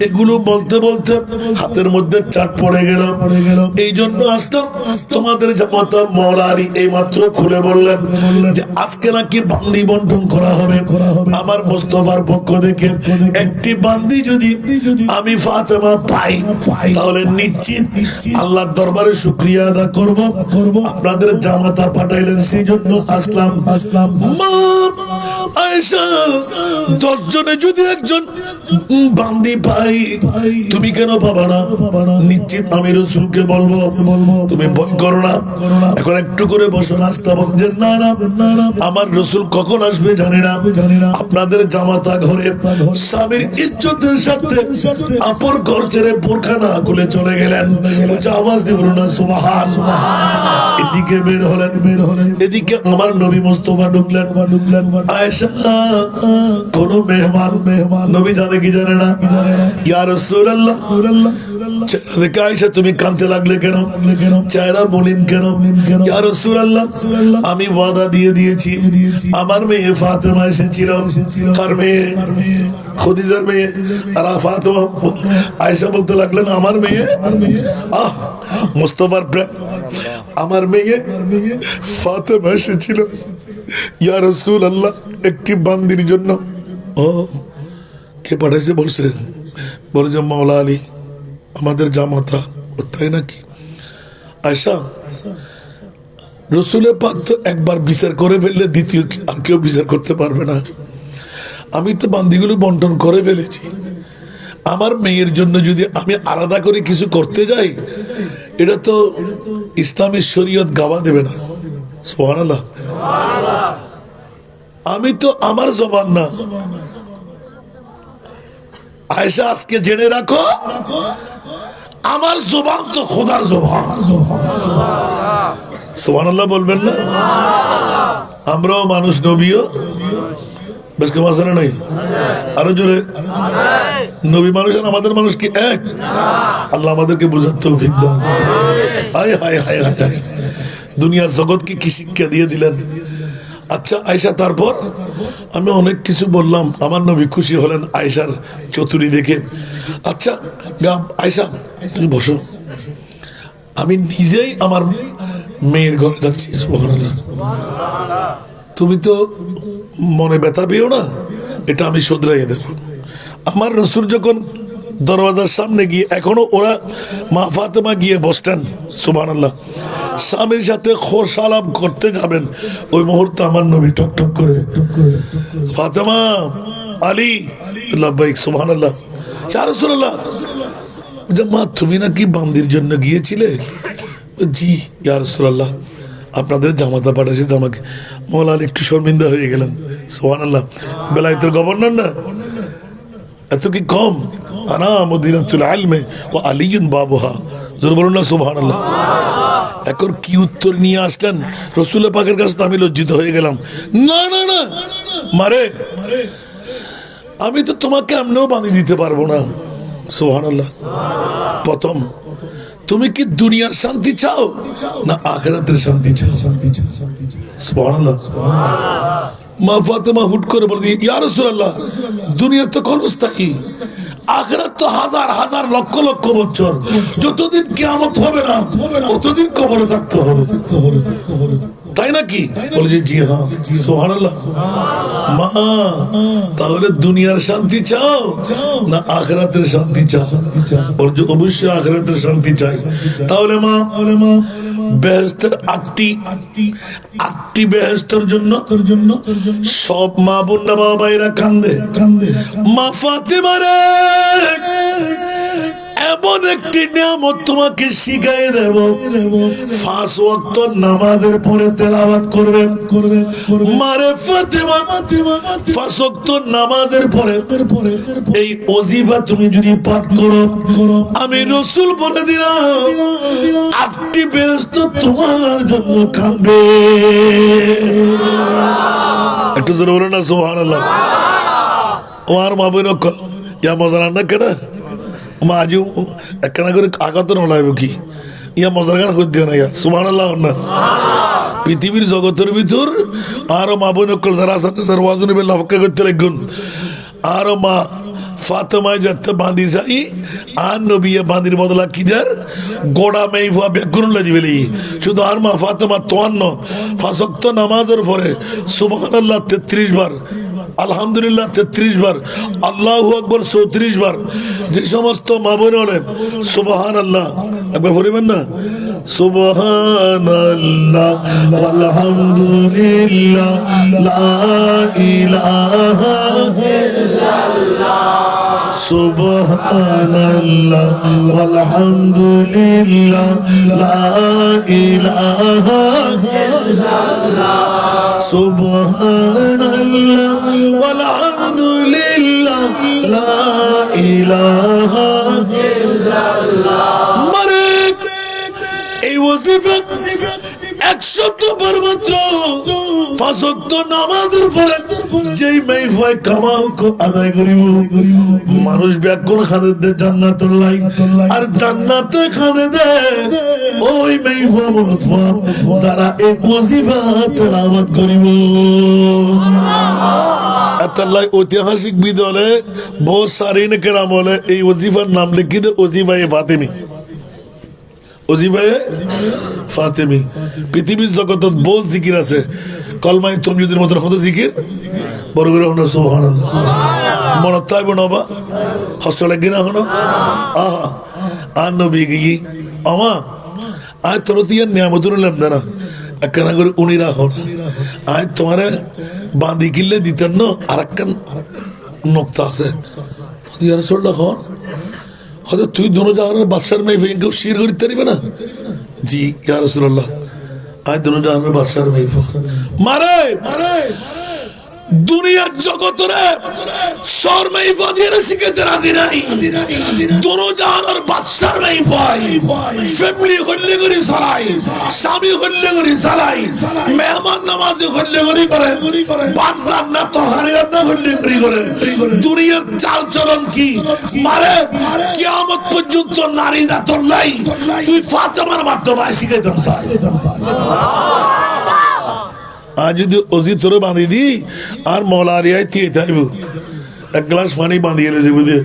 এগুলো বলতে বলতে হাতের মধ্যে চাট পড়ে গেল। এই জন্য আসলাম। তোমাদের জামাতা মওলানি এই মাত্র খুলে বললেন যে আজকে নাকি বান্দি বন্টন করা হবে। আমার মুস্তাফার পক্ষ থেকে একটি বান্দি যদি আমি ফাতেমা পাই তাহলে নিশ্চিত আল্লাহর দরবারে শুকরিয়া আদা করব। আপনাদের জামাতা পাঠাইলেন, সেই জন্য আসলাম। মা আয়েশা, 10 জনে যদি একজন বান্দি পাই, তুমি কেন পাবা না? নিশ্চিত আমি রাসূলকে বলবো, তুমি ভয় করো না। এখন একটু করে বসো, নাস্তা বলছে না না, আমার রাসূল কখন আসবে জানি না। আপনাদের জামাতা ঘরে স্বামীর ইজ্জতের সাথে আপর ঘর ছেড়ে বোরখা না খুলে চলে গেলেন। আওয়াজ দিয়ে বলুন না সুবহানাল্লাহ। এদিকে বের হলেন এদিকে আমার নবী মুস্তাফা ঢুকলেন আয়েশা কোন মেহমান নবী জানে কি জানে না ইয়া রাসূলুল্লাহ চেহারা দেখে আয়েশা তুমি কাঁদতে লাগলে কেন চেহারা মলিন কেন ইয়া রাসূলুল্লাহ আমি ওয়াদা দিয়ে দিয়েছি আমার মেয়ে ফাতেমা এসেছিল কার মেয়ে খদিজার মেয়ে আর ফাতেমা আয়েশা বলতে লাগলেন আমার মেয়ে মুস্তাফার প্রেম আমার মেয়ে ফাতেমা এসেছিল ইয়া রাসূলুল্লাহ একটি বান্দির জন্য ও কে পাঠাইছে বলছে বলে যে মাওলা আলী আমাদের জামাতা তাই নাকি আয়েশা রসুলের পাক তো একবার বিচার করে ফেললে দ্বিতীয় আর কেউ বিচার করতে পারবে না আমি তো বান্দিগুলো বন্টন করে ফেলেছি আমার মেয়ের জন্য যদি আমি আলাদা করে কিছু করতে যাই এটা তো ইসলামের শরীয়ত গাওয়া দেবে না সুবহানাল্লাহ আমি তো আমার জবান না আয়েশা আজকে জেনে রাখো আমার জবান তো খোদার জবান সুবহানাল্লাহ বলবেন না আমরাও মানুষ নবীও বেশ কেমন আছে না নাই আরো জোরে নবী মানুষ আর আমাদের মানুষ কি এক আল্লাহ আমাদেরকে বোঝার তৌফিক দান হায় হায় হায় হায় দুনিয়ার জগৎকে কি শিক্ষা দিয়ে দিলেন আচ্ছা আয়েশা তারপর আমি অনেক কিছু বললাম আমার নবী খুশি হলেন আয়েশার চতুরি দেখে আচ্ছা আয়েশা তুমি বসো আমি নিজেই আমার মেয়ের ঘরে যাচ্ছি সুবহানাল্লাহ তুমি তো মনে ব্যথা পেও না এটা আমি শুধরাইয়ে দেব আমার রসুল যখন দরওয়াজার সামনে গিয়ে এখনো ওরা মা ফাতেমা গিয়ে বসতেন সুবহানাল্লাহ স্বামীর সাথে খোশ আলাপ করতে যাবেন ওই মুহূর্তে আমার নবী টক টক করে ফাতেমা আলী লাব্বাইক সুবহানাল্লাহ ইয়া রাসূলুল্লাহ মা তুমি নাকি বান্দির জন্য গিয়েছিলে জি ইয়া রাসূলুল্লাহ আপনাদের জামাতা পাঠাইছে তো আমাকে মাওলা আলী একটু শর্মিন্দা হয়ে গেলেন সুবহানাল্লাহ বেলায়েতের গভর্নর না এত কি কম আনা মদিনাতুল ইলমি ওয়া আলিয়ুন বাবুহা জোরে বলুন না সুবহানাল্লাহ এখন কি উত্তর নিয়ে আসলেন রাসূল পাকের কাছে আমি লজ্জিত হয়ে গেলাম না না না মারে আমি তো তোমাকে এমনিও বাঁধিয়ে দিতে পারবো না সুবহানাল্লাহ প্রথম তুমি কি দুনিয়ার শান্তি চাও না আখিরাতের শান্তি চাও সুবহানাল্লাহ মা ফাতেমা হুট করে বলে দিয়ে ইয়া রাসূলুল্লাহ দুনিয়া তো ক্ষণস্থায়ী আখিরাত তো হাজার হাজার লক্ষ লক্ষ বছর যতদিন কিয়ামত হবে না ততদিন কবরে থাকতে হবে তাই নাকি বলে যে জি হ্যাঁ সুবহানাল্লাহ মা তাহলে দুনিয়ার শান্তি চাও না আখিরাতের শান্তি চাও বলে যে অবশ্যই আখিরাতের শান্তি চাই তাহলে মা বেহেশতের আটটি বেহেশতের জন্য সব মা বোন না বাবা ভাইরা কান্দে মা ফাতেমা রে এমন একটি নিয়ামত তোমাকে শিখাই দেব 5 ওয়াক্ত নামাজের পরে তেলাওয়াত করবে মারে ফাতেমা 5 ওয়াক্ত নামাজের পরে এই ওজিফা তুমি যদি পাঠ করো আমি রাসূল বলে দিলাম 8টি বেহেশত তোমার জন্য কাঁদবে একটু জোরে বলো না সুবহানাল্লাহ আমার মা বোন ইয়া মজা না কেন মা আজও একখানা করে আগত নলাইব কি ইয়া মজার গান করে দিও না ইয়া সুবহানাল্লাহ না পৃথিবীর জগতের ভিতর আরো মা বোন যারা আছেন তার ওয়াজনে বেলা অপেক্ষা করতে লাগুন আরো মা ফাতেমা যাতে বাঁধি যাই আর নবিয়া বাঁধির বদলা কিদার গোড়া মেই ফুয়া ব্যাকরণ লাগি বলি শুধু আর মা ফাতেমা 53 5 ওয়াক্ত নামাজের পরে সুবহানাল্লাহ 33 বার আলহামদুলিল্লাহ 33 বার আল্লাহু আকবার 34 বার যে সমস্ত মা বোন বলেন সুবহানাল্লাহ একবার পড়বেন না সুবহানাল্লাহ আলহামদুলিল্লাহ লা ইলাহা ইল্লাল্লাহ সুবহানাল্লাহ আলহামদুলিল্লাহ লা ইলাহা ইল্লাল্লাহ সুবহানাল্লাহ আলহামদুলিল্লাহ লা ইলাহা ইল্লাল্লাহ মারে এই ওজিফা 100 বার মাত্র 5 ওয়াক্ত নামাজের পরে যেই মাইফায় কামাও আদায় করিব মানুষ ব্যাকুল খাদে দে জান্নাতুল লাই আর জান্নাতে খাদে দে ওই মাইফা মুতফা যারা এই ওজিফা তেলাওয়াত করিব আল্লাহ ঐতিহাসিক বিদলে বহু সারিন কেরাম বলে এই ওজিফার নাম লিখি দে ওজিফায়ে ফাতেমি ওজিফায়ে ফাতেমি পৃথিবীর জগতত বহু জিকির আছে কলমাই তমজিদের মতো কত জিকির বড় করে হলো সুবহানাল্লাহ মনত তাই বনবা হস্টেলে গিনা হলো আহা আর নবী গিয়ে আমা আয় তোর তিয়া নিয়ামতুল লেমদানা একখানা করে উনি রাখো আয় তোমারে বাঁধি কিনলে দিতেন না আর একখান নোক্তা আছে হয়তো তুই দুনো জাহানের বাদশার মেয়ে কেউ শির করিতে পারিবে না জি ইয়া রাসূলুল্লাহ আয় দুনো জাহানের বাদশার মেয়ে মারে দুনিয়ার জগতরে সর মেইফা দিয়ে শিখাতে রাজি নাই দোনো জাহানের বাদশার মেইফা ফ্যামিলি হল্লে করে চালাই স্বামী হল্লে করে চালাই মেহমান নামাজি হল্লে করে বান্দার না তরকারি রান্না হল্লে করে দুনিয়ার চাল চলন কি মারে কিয়ামত পর্যন্ত নারী জাতর নাই তুই ফাতেমার মাধ্যমে শিখাইতাম স্যার আজ যদি অজি তোরে বাঁধি দি আর মৌলারিয়ায় দিয়ে থাকব এক গ্লাস পানি বাঁধিয়ে যাবো দে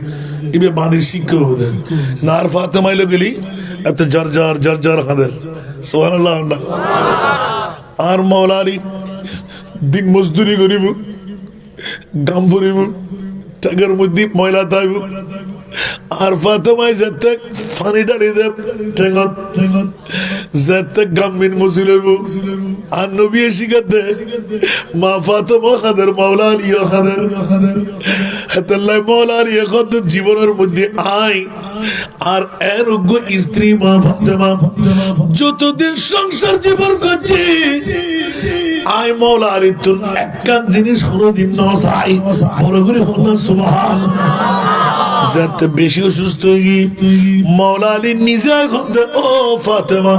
ইবে বাঁধি শিক্ষা হবে না আর ফাতেমাইলো গেলি এত জার খাদের সুবহানাল্লাহ আর মৌলারি দিন মজদুরি করিব গাম ফুরিব টাকার মধ্যে ময়লা থাকব আর ফাতেমায় যেতে ফানি ডালি দেব ঠেঙ্গত যেতে গামিন মুসিল হইব আর নবী শিখাতে মা ফাতেমা খাদের মাওলানিয়া খাদের হেতাল্লাই মাওলানিয়া খাদের জীবনের মধ্যে আই আর এর উগ্র স্ত্রী মা ফাতেমা যতদিন সংসার জীবন করছি আই মাওলানি তুন একখান জিনিস কোনদিন নসাই বড় করে হল্লা সুবহানাল্লাহ যাতে বেশি অসুস্থ হয়ে মৌলা আলী নিজে ঘটে ও ফাতেমা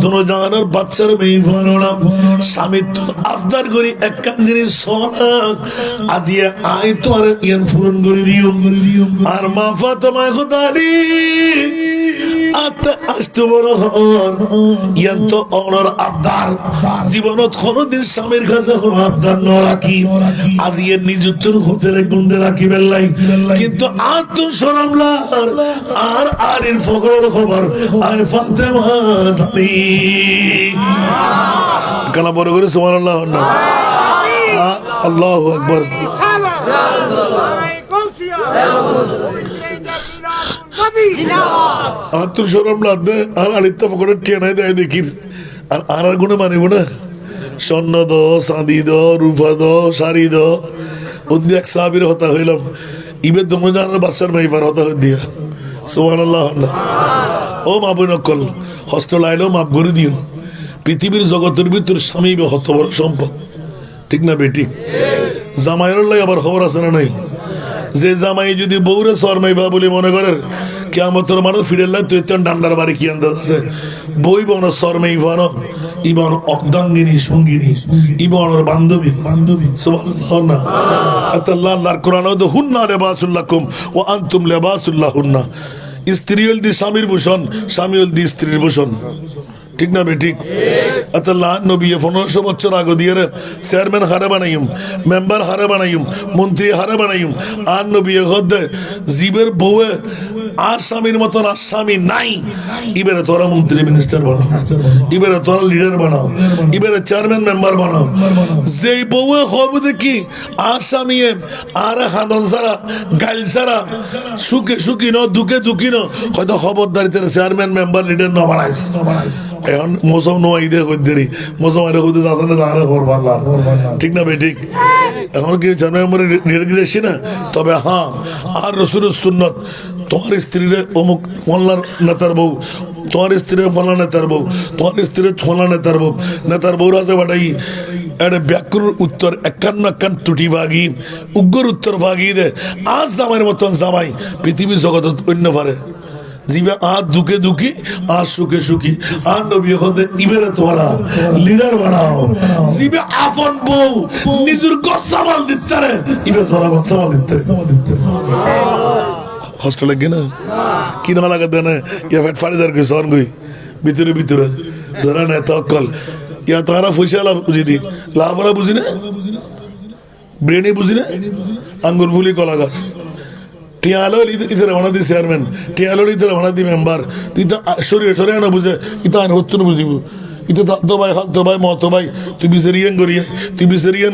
দুনো জাহানের বাচ্চার মেয়ে ভালোনা স্বামী তো আবদার করি এক কান জিনিস সোনাক আজিয়া আয় তো আর ইয়ান পূরণ করে দিও আর মা ফাতেমা খোদা আলী আত্মা আসতে বড় হন ইয়ান তো অনর আবদার জীবনত কোনোদিন স্বামীর কাছে কোনো আবদার ন রাখি আজিয়া নিজুত্তর হোটেলে গুন্দে রাখি বেল্লাই কিন্তু আত্ম শরমলার আর আরির ফকরের খবর আয় ফাতেমা জানি কালা বড় করে সুবহানাল্লাহ না আল্লাহু আকবার আত্ম শরমলা দে আর আলিত ফকরের টেনাই দেয় দেখির আর গুণে মানিব না স্বর্ণ দ চাঁদি দ রূপা দ শাড়ি দ ওদি এক সাহাবীর হতা হইলাম ইবে দমে জানার বাচ্চার মাইফার হতা হয়ে দিয়া সুবহানাল্লাহ ও মা বোন নকল হস্টেল আইলেও মাপ করে দিও পৃথিবীর জগতের ভিতর স্বামী হত বড় সম্পদ ঠিক না বেটি জামাইয়ের লাই আবার খবর আছে না নাই যে জামাই যদি বউরে সর মাইফা বলে মনে করেন কিয়ামতের মানুষ ফিরে লাই তুই ডান্ডার বাড়ি কি আন্দাজ আছে বই বন সর মাইফা ন ইবন অর্ধাঙ্গিনী সঙ্গিনী ইবনের বান্ধবী সুবহানাল্লাহ না আল্লাহ আল্লাহর কোরআন তো হুন্না লিবাসুল লাকুম ওয়া আনতুম লিবাসুল লাহুন্না স্ত্রী হল দি স্বামীর ভূষণ স্বামী হল দি স্ত্রীর ভূষণ ঠিক না বেঠিক আল্লাহ নবী 1500 বছর আগে দিয়ে চেয়ারম্যান হারে বানাইম মেম্বার হারে বানাইম মন্ত্রী হারে বানাইম আর নবী হদে জীবের বউয়ে আর স্বামীর মতন আর স্বামী নাই এবারে তোরা মন্ত্রী মিনিস্টার বানাও এবারে তোরা লিডার বানাও এবারে চেয়ারম্যান মেম্বার বানাও যেই বউয়ে হব দেখি আর স্বামী আর হাদন সারা গাইল সারা সুখে সুখী ন দুঃখে দুঃখী ন হয়তো খবরদারিতে চেয়ারম্যান মেম্বার লিডার ন বানাইস এখন মৌসুম নোয়াই দিয়ে কই দেরি মৌসুম আরে কইতে যাচ্ছে না জানে খবর পারলাম ঠিক না ভাই ঠিক এখন কি জানুয়ারি নির্গিরেছি না তবে হ্যাঁ আর রসুলের সুন্নত তোমার স্ত্রীর অমুক মোল্লার নেতার বউ তোমার স্ত্রীর ফলা নেতার বউ তোমার স্ত্রীর ফলা নেতার বউর আছে বাটাই একটা ব্যাকুর উত্তর একান ত্রুটি ভাগি উগ্র উত্তর ভাগি দে আজ জামাইয়ের মতন জামাই পৃথিবীর জগৎ অন্য পারে জিবে আজ দুঃখে দুঃখী আজ সুখে সুখী আর নবী হতে ইবেরে তোরা লিডার বানাও জিবে আপন বউ নিজের গসামাল দিচ্ছে রে ইবে তোরা গসামাল দিতে কষ্ট লাগে না কি না লাগা দেনা ইয়া ফেট ফাড়ি দার কই সন কই ভিতরে ভিতরে যারা না তকল ইয়া তারা ফুইসালা বুঝি দি লাভরা বুঝি না ব্রেনে বুঝি না আঙ্গুর ফুলি কলা গাছ টিয়ালো ইতে রওনা দি চেয়ারম্যান টিয়ালো ইতে রওনা দি মেম্বার তুই তো সরিয়ে না বুঝে ইতা আইন হচ্ছে না বুঝিব ইতে তো ভাই হাল তো ভাই মত ভাই তুই বিসেরিয়ান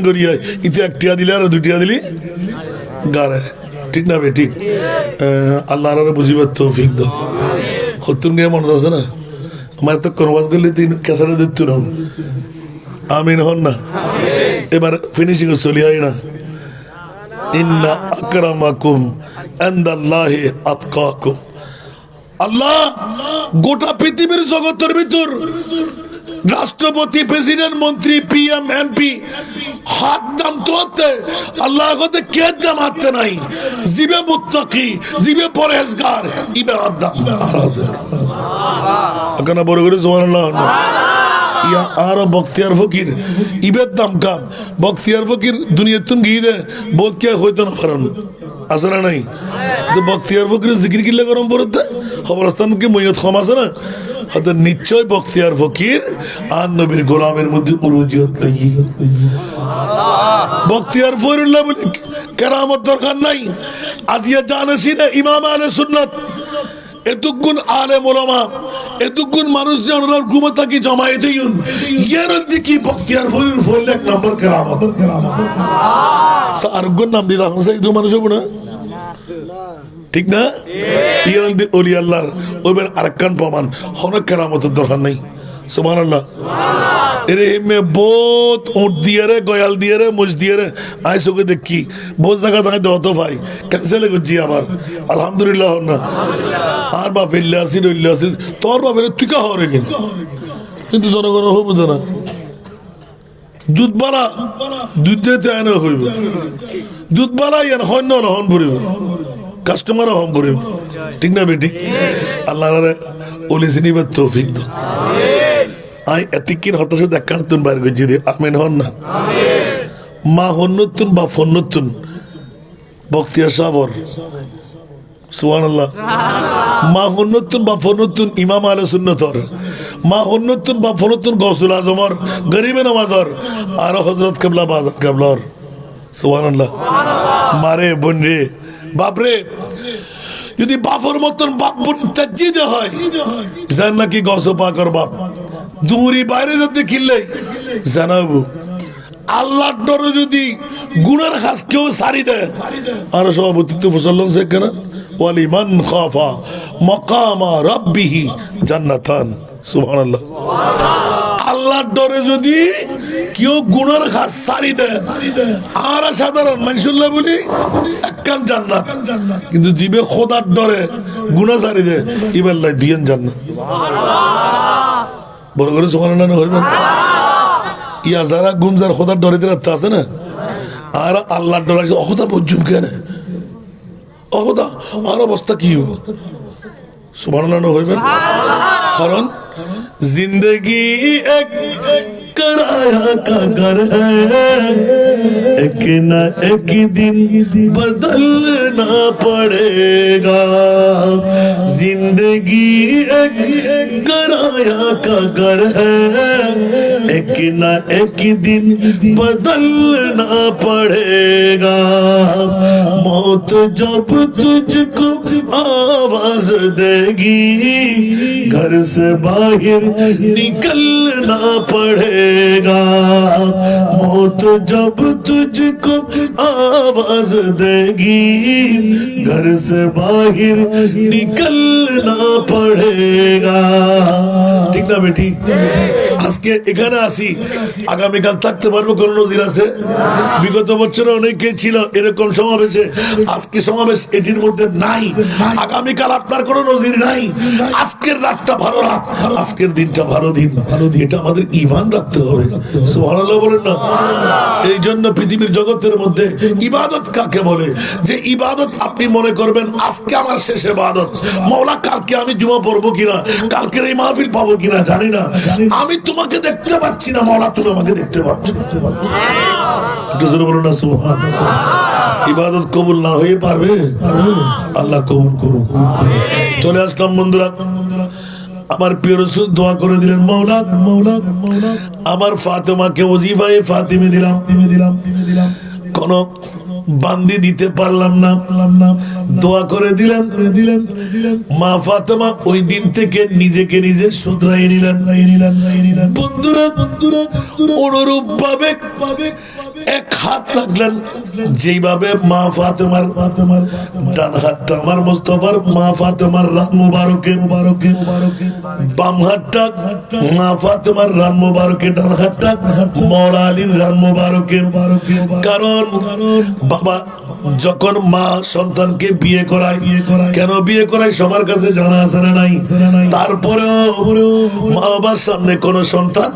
করিয়া ইতে এক টিয়া দিলে আর দুটিয়া দিলি গারে ঠিক না বে ঠিক আল্লাহর বুঝিবার তৌফিক দাও হতুন নিয়ে মনে আছে না আমার তো কনভাস করলে তিন ক্যাসারে দিত না আমিন হন না এবার ফিনিশিং চলি হয় না ইন্না আকরামাকুম ইনদাল্লাহি আতকাকুম আল্লাহ গোটা পৃথিবীর জগতের ভিতর রাষ্ট্রপতি প্রেসিডেন্ট মন্ত্রী পিএম এমপি হাত দাম তোতে আল্লাহ কতে কে দাম হাতে নাই জিবে মুত্তাকি জিবে পরহেজগার ইবে হাত দাম আকানা বড় করে সুবহানাল্লাহ ইয়া আর বখতিয়ার ফকির ইবের দাম কাম বখতিয়ার ফকির দুনিয়া তুন গিয়ে দে বহুত কে হইতো না ফারান আছে না নাই তো বখতিয়ার ফকির জিকির কিল্লে গরম পড়তে খবরস্থান কি মইয়ত কম আছে না হয়তো নিশ্চয় বখতিয়ার ফকির আর নবীর গোলামের মধ্যে উরুজিয়ত নাই বখতিয়ার ফকিরুল্লাহ বলে কেরামত দরকার নাই আজিয়া জানেছি না ইমাম আহলে সুন্নাত এতগুণ আলেম ওলামা এতগুণ মানুষ যে ওনার ঘুমে থাকি জমায়ে দিন ইয়ার দিকে বখতিয়ার ফকির ফলে এক নম্বর কেরামত আরগুণ নাম দিলা হচ্ছে দু মানুষ হবো না ঠিক না ইয়ার দি ওলি আল্লাহর ওইবার আরেকখান প্রমাণ হনক কেরামতের দরকার নেই সুবহানাল্লাহ এরে মে বহুত উঠ দিয়ে রে গয়াল দিয়ে রে মুজ দিয়ে রে আই চোখে দেখি বহুত জায়গা তাকে দেওয়া তো ভাই ক্যান্সেল করছি আবার আলহামদুলিল্লাহ না আর বাপ এল্লে আসি রইলে আসি তোর বাপ এলে তুই কা হরে কিন্তু জনগণ হবো না দুধ বালা দুধ দিতে আইন হইব দুধ বালা ইয়ান হন্য হন পড়িব কাস্টমার হন পড়িব ঠিক না বেটি আল্লাহ ওলি চিনিবার তৌফিক দাও আই এতিকিন হতাশ দেখান তুন বাইর গজি দে আমিন হন না মা হন্নতুন বা ফন্নতুন বখতিয়ার সাবর সুবহানাল্লাহ মা হন্নতুন বা ফন্নতুন ইমাম আহলে সুন্নতর মা হন্নতুন বা ফন্নতুন গৌসুল আজমর গরিবে নওয়াজর আর হযরত কিবলা বাজার কিবলার সুবহানাল্লাহ মারে বোন রে বাপ রে যদি বাপর মতন বাপ বোন তাজ্জিদ হয় জান নাকি গৌস পাকর বাপ দূরি বাইরে যদি খিললে জানাবো আল্লাহর ডরে যদি গুনার কাজ কেউ সারি দেয় আর সভাপতিত্ব ফসল্লাম শেখ কেনা ওয়ালিমান খাফা মাকামা রাব্বিহি জান্নাতান সুবহানাল্লাহ আল্লাহর ডরে যদি কেউ গুনার কাজ সারি দেয় আর সাধারণ মানুষুল্লাহ বলি একখান জান্নাত কিন্তু জিবে খোদার ডরে গুনাহ সারি দেয় ইবাল্লাহ দিয়েন জান্নাত বড় করে সুবহানাল্লাহ হইবেন ইয়া যারা গুনজার খোদার ডরে দিলে আছে না আর আল্লাহর ডরে অখোদা বজ্জুম কেন অখোদা আর অবস্থা কি সুবহানাল্লাহ হইবেন কারণ जिंदगी एक कराया का घर है एक ना एक दिन बदलना पड़ेगा जिंदगी एक कराया का घर है एक ना एक दिन बदलना पड़ेगा मौत जब तुझको आवाज देगी घर से बाहर निकलना पड़ेगा मौत जब तुझको आवाज देगी घर से बाहर निकलना पड़ेगा ठीक ना बेटी আজকে এখানে আসি, আগামীকাল থাকতে পারবো কোন নজির আছে? বিগত বছরে অনেকে ছিল এরকম সমাবেশে, আজকে সমাবেশ এটির মধ্যে নাই। আগামীকাল আপনার কোনো নজির নাই। আজকের রাতটা ভালো রাত, আজকের দিনটা ভালো দিন, এটা আমাদের ঈমান রাখতে হবে। সুবহানাল্লাহ বলেন না? এই জন্য পৃথিবীর জগতের মধ্যে ইবাদত কাকে বলে? যে ইবাদত আপনি মনে করবেন আজকে আমার শেষ ইবাদত, মাওলা কালকে আমি জুমা পড়বো কিনা, কালকের এই মাহফিল পাবো কিনা জানি না, আমি তোমাকে দেখতে পাচ্ছি না, মাওলা তুমি আমাকে দেখতে পাচ্ছ। একটু জোরে বলুন না সুবহানাল্লাহ। ইবাদত কবুল না হয়ে পারবে? আল্লাহ কবুল করুন। চলে আসলাম বন্ধুরা, আমার প্রিয় রাসূল দোয়া করে দিলেন, মাওলা আমার ফাতেমাকে ওজিফায়ে ফাতিমে দিলাম, কোন বান্দি দিতে পারলাম না, দোয়া করে দিলেন। মা ফাতেমা ওই দিন থেকে নিজেকে নিজে শুধরাই নিলেন। বন্ধুরা অনুরূপ ভাবে এক হাত রাখলেন, যেইভাবে মা ফাতেমার ডান হাতটা আমার মুস্তাফার মা ফাতেমার রান মুবারকে, বাম হাতটা মা ফাতেমার রান মুবারকে, ডান হাতটা মাওলা আলীর রান মুবারকে। কারণ বাবা যখন মা সন্তানকে বিয়ে করায়, কেন বিয়ে করায় সবার কাছে জানা আছে না নাই? তারপরেও মা বাবার সামনে কোন সন্তান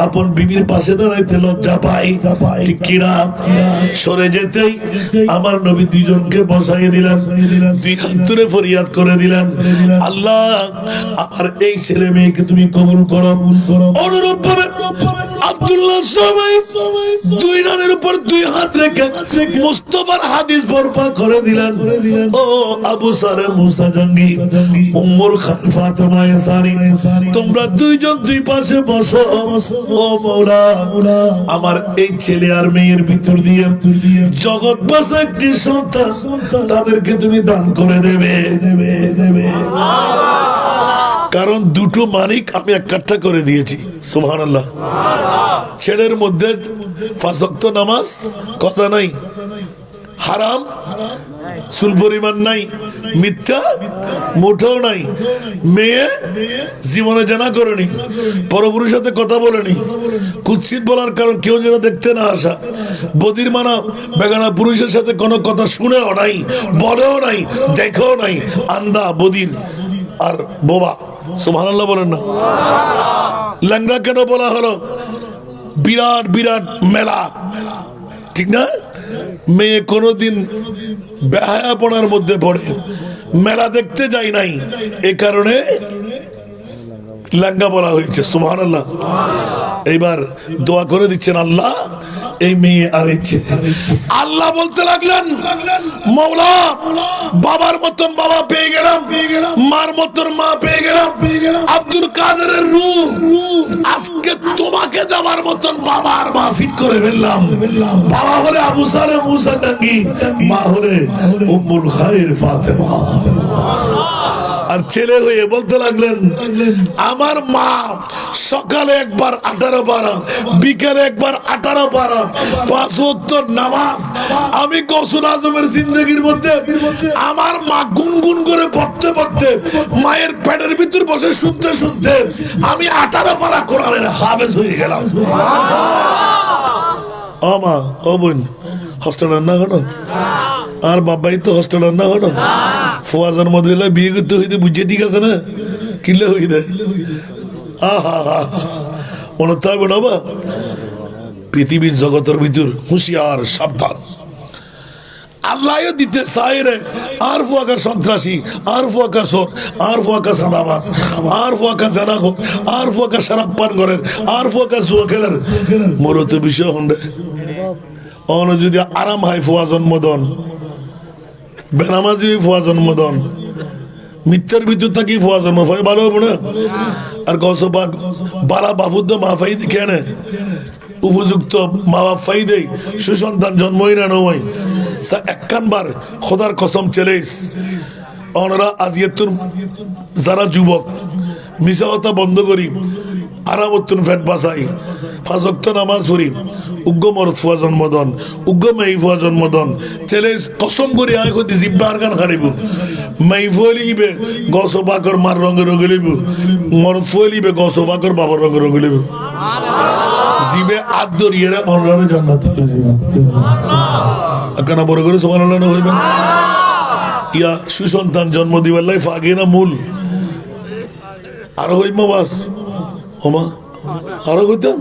আপন বিবির পাশে দাঁড়াইতে লজ্জা পায়, ঠিক কিনা? সরে যেতেই আমার নবী দুইজনকে বসাই দিলেন, দুই হাত তুলে ফরিয়াদ করে দিলেন, আল্লাহ আমার এই ছেলে মেয়েকে তুমি কবুল করো। অনুরূপ ভাবে আব্দুল্লাহ সবাই দুই রানের উপর দুই হাত রেখে মুস্তাফার হাদিস বরপা করে দিলেন। ও আবু সারে মুসা জঙ্গি, উম্মুল খান ফাতেমা ইয়াসারি, তোমরা দুইজন দুই পাশে বসো। ও মাওলা আমার এই ছেলে আর মেয়ের ভিতর দিয়ে জগৎ বাসা একটি সন্তান তাদেরকে তুমি দান করে দেবে। কারণ দুটো মানিক আমি একটা করে দিয়েছি। সুবহানাল্লাহ। ছেলের মধ্যে 5 ওয়াক্ত নামাজ কথা নাই, হারাম চুল পরিমাণ নাই, মিথ্যা মোটেও নাই, মেয়ে জীবনে জানা করেনি, পরপুরুষের সাথে কথা বলেনি, কুৎসিত বলার কারণ কেউ যেন দেখতে না আসা, বদির মানা বেগানা পুরুষের সাথে কোনো কথা শুনেও নাই, বলেও নাই, দেখেও নাই, আন্দা বদির আর বোবা। সুবহানাল্লাহ বলেন না? ল্যাংড়া কেন বলা হলো? বিরাট বিরাট মেলা, ঠিক না? মেয়ে কোনদিন বেহায়াপনার মধ্যে পড়ে, মেলা দেখতে যাই নাই, এ কারণে ল্যাংড়া বলা হয়েছে। সুবহানাল্লাহ। এইবার দোয়া করে দিচ্ছেন, আল্লাহ এই মেয়ে আর এই ছেলে। আল্লাহ বলতে লাগলেন, মাওলা বাবার মতন বাবা পেয়ে গেলাম, মার মতন মা পেয়ে গেলাম, আব্দুল কাদেরের রূহ আজকে তোমাকে দেওয়ার মতন বাবা আর মা ফিট করে ফেললাম। বাবা হলে আবু সালে মুসা জঙ্গি, মা হলে উম্মুল খায়ের ফাতেমা। আর ছেলে হয়ে বলতে লাগলেন, আমার মা সকালে একবার 18 পারা, বিকালে একবার 18 পারা, 5 ওয়াক্ত নামাজ আমি গৌসুল আজমের জিন্দেগির মধ্যে আমার মা গুনগুন করে পড়তে পড়তে মায়ের পেটের ভিতর বসে শুনতে শুনতে আমি 18 পারা কোরআনের হাফেজ হয়ে গেলাম। ও মা, ও বোন, হস্টেল রান্না হলো আর বাবাই তো হস্টেল রান্না হলো। ফুয়াজার মধ্যে বিয়ে করতে হইতে বুঝছে, ঠিক আছে না? কিনলে হই দেয়, মনে থাকবে না বা? পৃথিবীর জগতের ভিতর হুঁশিয়ার, সাবধান। আল্লাহ দিতে চাইরে আর ফুয়াকা সন্ত্রাসী, আর ফুয়াকা চোর, আর ফুয়াকা সাদাবাজ, আর ফুয়াকা জানা হোক, আর ফুয়াকা শরাব পান করেন, আর ফুয়াকা জুয়া খেলেন, মরতে বিষয় হন্ডে অন যদি আরাম হয় ফুয়া জন্মদন, বেনামাজি ফুয়া জন্মদন, মিথ্যার ভিতর থাকি ফুয়া জন্ম হয়, ভালো হবো না? আর গৌসবাগ বারা বাবুদ্দ মা ফাই দেখে নে, উপযুক্ত মা বাপ ফাই দেয়, সুসন্তান জন্মই না নয়। একখানবার খোদার কসম চেলেস ওনারা আজিয়াতুর যারা যুবক মিশা কথা বন্ধ করি, আরামতুন ফেট বাসাই ফাজক্ত নামাজ পড়ি উগ্র মরদ ফুয়া জন্মদন উগ্র মেই ফুয়া জন্মদন ছেলে কসম করে আয় হতে জিব্বার গান খাড়িব মেই ফুয়ালিবে গছ বাকর মার রঙে রঙে লিব মরদ ফুয়ালিবে গছ বাকর বাবার রঙে রঙে লিব জিবে আদর ইয়েরা অনরানে জান্নাত আকানা বড় করে সুবহানাল্লাহ হইবেন ইয়া সুসন্তান জন্ম দিবার লাই ফাগে না মূল আরো হইমা বাস ওমা আরো হইতাম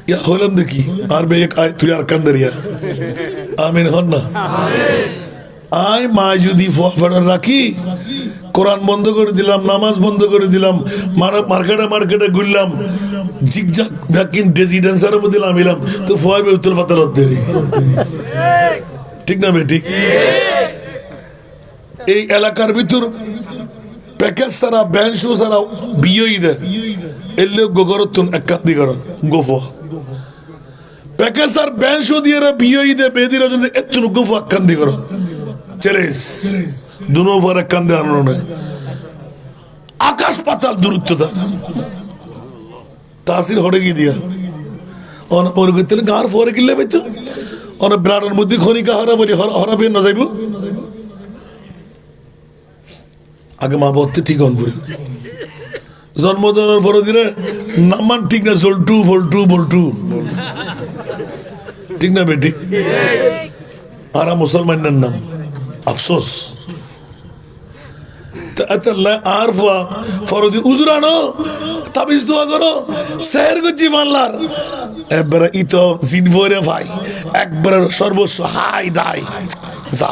ইয়া হইলাম দেখি আর বে এক আয় তুই আর কান্দারিয়া আমিন হন না আয় মা যদি ফেডার রাখি কোরআন বন্ধ করে দিলাম নামাজ বন্ধ করে দিলাম মার্কেটে ঘুরলাম জিগজাগ ভ্যাকিন রেজিডেন্সারের মধ্যে নামিলাম তো ফোয়াবে উত্তর পাতার অধ্যেরি ঠিক না বেটি এই এলাকার ভিতর প্যাকেজ ছাড়া ব্যাংশো ছাড়া বিয়ে দেয় এলে গোগরতুন একান্দি কর গোফা প্যাকেজ আর ব্যাংশো দিয়ে বিয়ে দেয় বেদির এত গোফা একান্দি কর চেলেস দুনো পর একান্দি আনো নয় আকাশ পাতাল দূরত্ব তাসির হড়ে গিয়ে দিয়া অনেক পরে করতে গার ফরে কিনলে পেতো অনেক ব্রাডের মধ্যে খনিকা হরাবরি হরাবে না যাইব আগে মা বলতে ঠিক অন করি জন্মদিনের পরে দিলে নামান ঠিক না জলটু ফলটু বলটু ঠিক না বেটি আর মুসলমানের নাম আফসোস আর ফরদি উজুরানো তাবিজ দোয়া করো সেহের গজ্জি মানলার একবারে ইতো জিন ভরে ভাই একবারে সর্বস্ব হাই দাই যা